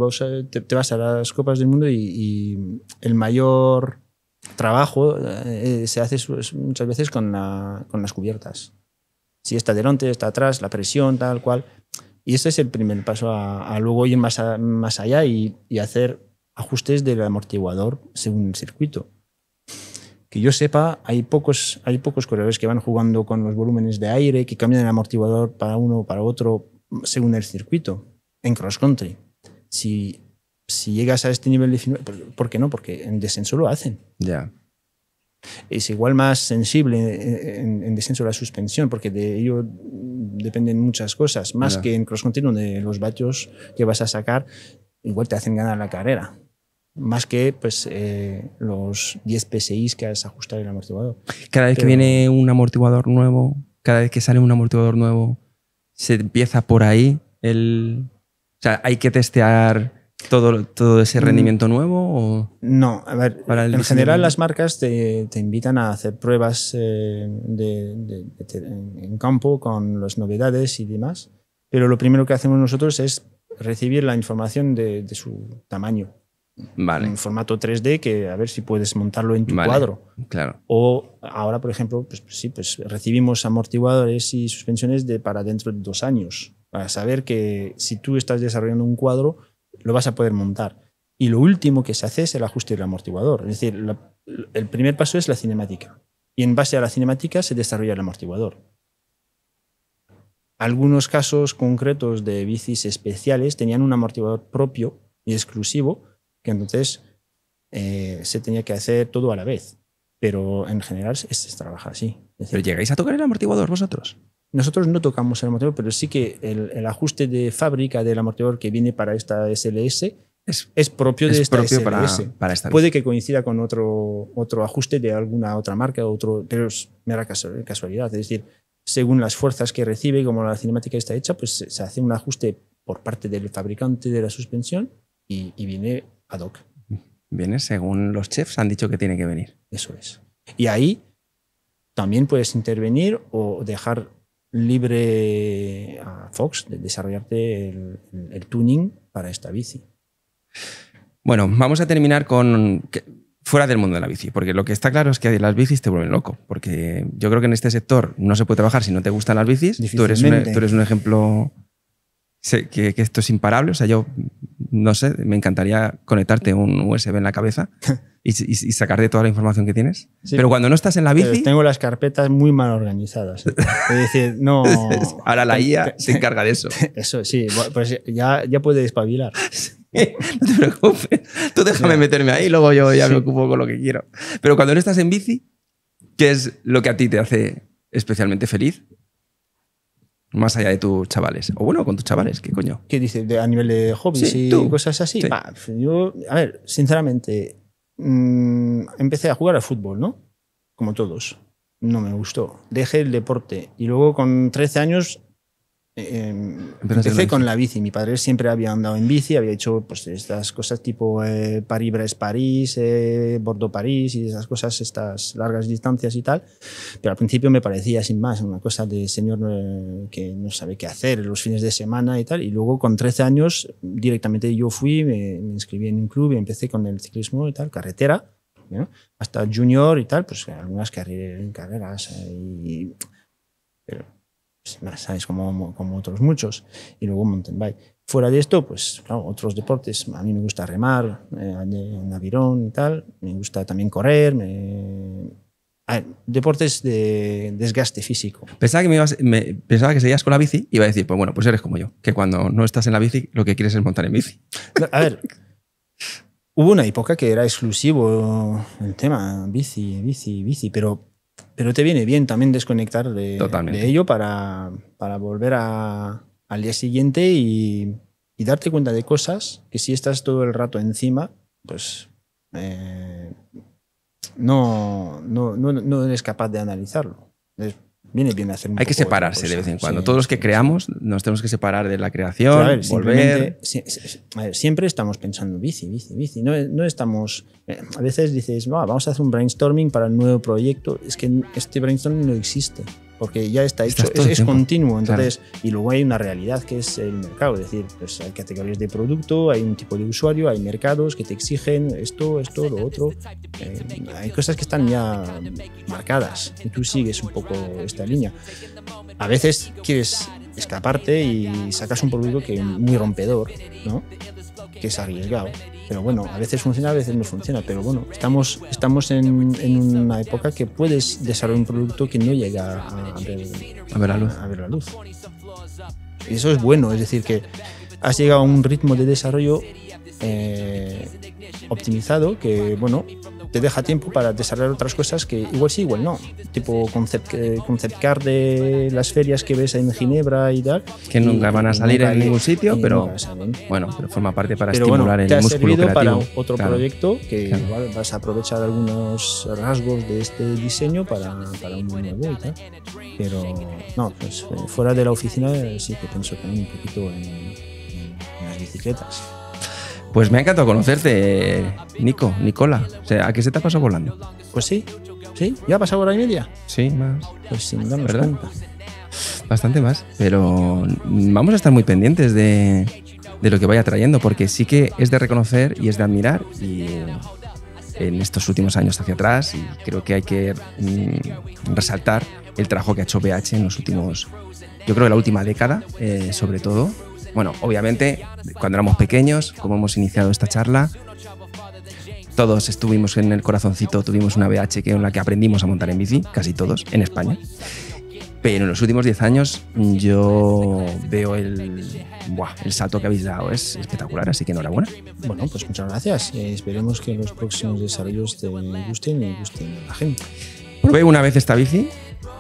te vas a las Copas del Mundo y el mayor trabajo se hace muchas veces con las cubiertas. Si está delante, está atrás, la presión, tal cual. Y este es el primer paso a luego ir más allá y hacer ajustes del amortiguador según el circuito. Que yo sepa, hay pocos corredores que van jugando con los volúmenes de aire, que cambian el amortiguador para uno o para otro según el circuito, en cross country. Si llegas a este nivel de... ¿Por qué no? Porque en descenso lo hacen. Ya. Es igual más sensible en descenso de la suspensión, porque de ello dependen muchas cosas, más que en cross country, donde los vatios que vas a sacar igual te hacen ganar la carrera, más que pues los 10 PSI que has ajustado el amortiguador. Cada vez que viene un amortiguador nuevo, cada vez que sale un amortiguador nuevo, se empieza por ahí o sea, ¿hay que testear todo ese rendimiento nuevo? ¿O? No, a ver, en general las marcas te invitan a hacer pruebas en campo con las novedades y demás, pero lo primero que hacemos nosotros es recibir la información de su tamaño. Vale. En formato 3D, que a ver si puedes montarlo en tu cuadro. Claro. O ahora, por ejemplo, pues recibimos amortiguadores y suspensiones para dentro de 2 años, para saber que si tú estás desarrollando un cuadro, lo vas a poder montar. Y lo último que se hace es el ajuste del amortiguador. Es decir, el primer paso es la cinemática. Y en base a la cinemática se desarrolla el amortiguador. Algunos casos concretos de bicis especiales tenían un amortiguador propio y exclusivo, que entonces se tenía que hacer todo a la vez. Pero en general se trabaja así. Es decir, ¿pero llegáis a tocar el amortiguador vosotros? Nosotros no tocamos el amortiguador, pero sí que el ajuste de fábrica del amortiguador que viene para esta SLS es propio de esta SLS. Para esta Puede que coincida con otro ajuste de alguna otra marca, pero es mera casualidad. Es decir, según las fuerzas que recibe, como la cinemática está hecha, pues se hace un ajuste por parte del fabricante de la suspensión y viene ad hoc. Viene según los chefs han dicho que tiene que venir. Eso es. Y ahí también puedes intervenir o dejar libre a Fox de desarrollarte el tuning para esta bici. Bueno, vamos a terminar con fuera del mundo de la bici, porque lo que está claro es que las bicis te vuelven loco, porque yo creo que en este sector no se puede trabajar si no te gustan las bicis. Tú eres un ejemplo que esto es imparable. O sea, yo no sé, me encantaría conectarte un USB en la cabeza y sacarte toda la información que tienes. Sí, pero cuando no estás en la bici... Tengo las carpetas muy mal organizadas. Es decir, no... Ahora la IA se encarga de eso. Eso, sí. Pues ya puede espabilar. No te preocupes. Tú déjame meterme ahí y luego yo ya me ocupo con lo que quiero. Pero cuando no estás en bici, ¿qué es lo que a ti te hace especialmente feliz? Más allá de tus chavales. O bueno, con tus chavales, ¿qué coño? ¿Qué dices? ¿A nivel de hobbies y cosas así? Sí. Yo, a ver, sinceramente, empecé a jugar al fútbol, ¿no? Como todos. No me gustó. Dejé el deporte. Y luego con 13 años empecé con la bici. Mi padre siempre había andado en bici, había hecho pues, estas cosas tipo París-Brest-París, Bordeaux-París y esas cosas, estas largas distancias y tal. Pero al principio me parecía sin más una cosa de señor que no sabe qué hacer los fines de semana y tal. Y luego con 13 años directamente yo fui, me inscribí en un club y empecé con el ciclismo y tal, carretera, ¿no? Hasta junior y tal, pues algunas carreras pero ¿sabes? Como otros muchos. Y luego mountain bike. Fuera de esto, pues claro, otros deportes. A mí me gusta remar, en avión y tal. Me gusta también correr. Deportes de desgaste físico. Pensaba que seguías con la bici y iba a decir, pues bueno, pues eres como yo, que cuando no estás en la bici lo que quieres es montar en bici. A ver, hubo una época que era exclusivo el tema bici, pero te viene bien también desconectar de ello para volver al día siguiente y darte cuenta de cosas que si estás todo el rato encima, pues no eres capaz de analizarlo. Viene bien hacer un Hay que separarse de vez en cuando. Todos los que creamos nos tenemos que separar de la creación, a ver, volver... Siempre estamos pensando bici. No estamos... a veces dices, vamos a hacer un brainstorming para el nuevo proyecto. Es que este brainstorming no existe, porque ya está hecho, es continuo. Entonces, claro. Y luego hay una realidad que es el mercado. Es decir, pues hay categorías de producto, hay un tipo de usuario, hay mercados que te exigen esto, lo otro. Hay cosas que están ya marcadas y tú sigues un poco esta línea. A veces quieres escaparte y sacas un producto que es muy rompedor, ¿no? Que es arriesgado. Pero bueno, a veces funciona, a veces no funciona. Pero bueno, estamos en una época que puedes desarrollar un producto que no llega a ver la luz. Y eso es bueno, es decir, que has llegado a un ritmo de desarrollo optimizado que, bueno, te deja tiempo para desarrollar otras cosas que igual sí, igual no. Tipo concept car de las ferias que ves en Ginebra y tal. Que nunca van a salir en ningún sitio, pero bueno, pero forma parte para estimular el músculo creativo. Para otro proyecto que igual vas a aprovechar algunos rasgos de este diseño para un nuevo y tal. Pero no, pues fuera de la oficina sí que pienso también un poquito en las bicicletas. Pues me ha encantado conocerte, Nicola. O sea, ¿a qué se te ha pasado volando? Pues sí, ¿ya ha pasado hora y media? Sí, más. Pues sin darnos cuenta. Bastante más, pero vamos a estar muy pendientes de lo que vaya trayendo, porque sí que es de reconocer y es de admirar, y en estos últimos años hacia atrás, y creo que hay que resaltar el trabajo que ha hecho BH en los últimos, yo creo que la última década, sobre todo. Bueno, obviamente, cuando éramos pequeños, como hemos iniciado esta charla, todos estuvimos en el corazoncito, tuvimos una BH en la que aprendimos a montar en bici, casi todos, en España. Pero en los últimos 10 años yo veo el salto que habéis dado, es espectacular, así que enhorabuena. Bueno, pues muchas gracias. Esperemos que los próximos desarrollos te gusten y gusten a la gente. Probé una vez esta bici,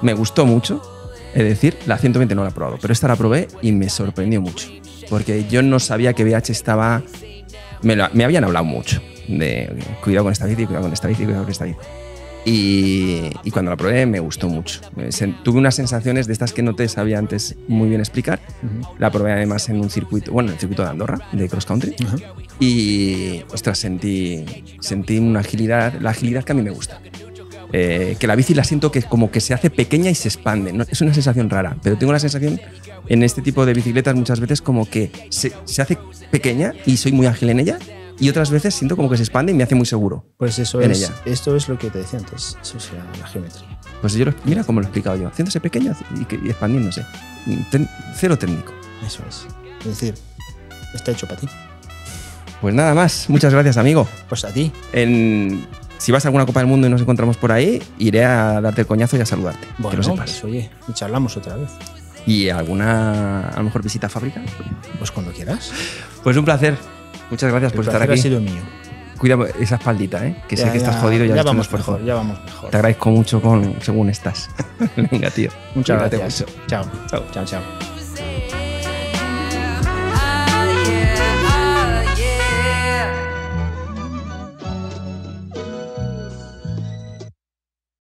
me gustó mucho, es decir, la 120 no la he probado, pero esta la probé y me sorprendió mucho, porque yo no sabía que BH estaba... Me habían hablado mucho de cuidado con esta bici, cuidado con esta bici, cuidado con esta bici. Y cuando la probé me gustó mucho. Tuve unas sensaciones de estas que no te sabía antes muy bien explicar. La probé además en un circuito, bueno, en el circuito de Andorra, de cross country. Y, ostras, sentí una agilidad, la agilidad que a mí me gusta. Que la bici la siento que como que se hace pequeña y se expande, ¿no? Es una sensación rara, pero tengo la sensación en este tipo de bicicletas muchas veces como que se hace pequeña y soy muy ágil en ella, y otras veces siento como que se expande y me hace muy seguro. Pues eso en es, ella. Esto es lo que te decía antes, eso es la geometría. Pues mira cómo lo he explicado yo, haciéndose pequeña y expandiéndose. Cero técnico. Eso es decir, está hecho para ti. Pues nada más, muchas gracias, amigo. Pues a ti. Si vas a alguna Copa del Mundo y nos encontramos por ahí, iré a darte el coñazo y a saludarte. Bueno, que lo sepas. Pues oye, y charlamos otra vez. ¿Y alguna, a lo mejor, visita a fábrica? Pues cuando quieras. Pues un placer. Muchas gracias por estar aquí. El placer ha sido mío. Cuida esa espaldita, que sé que estás jodido. Ya vamos mejor, ya vamos mejor. Te agradezco mucho según estás. Venga, tío. Muchas gracias. Mucho. Chao. Chao.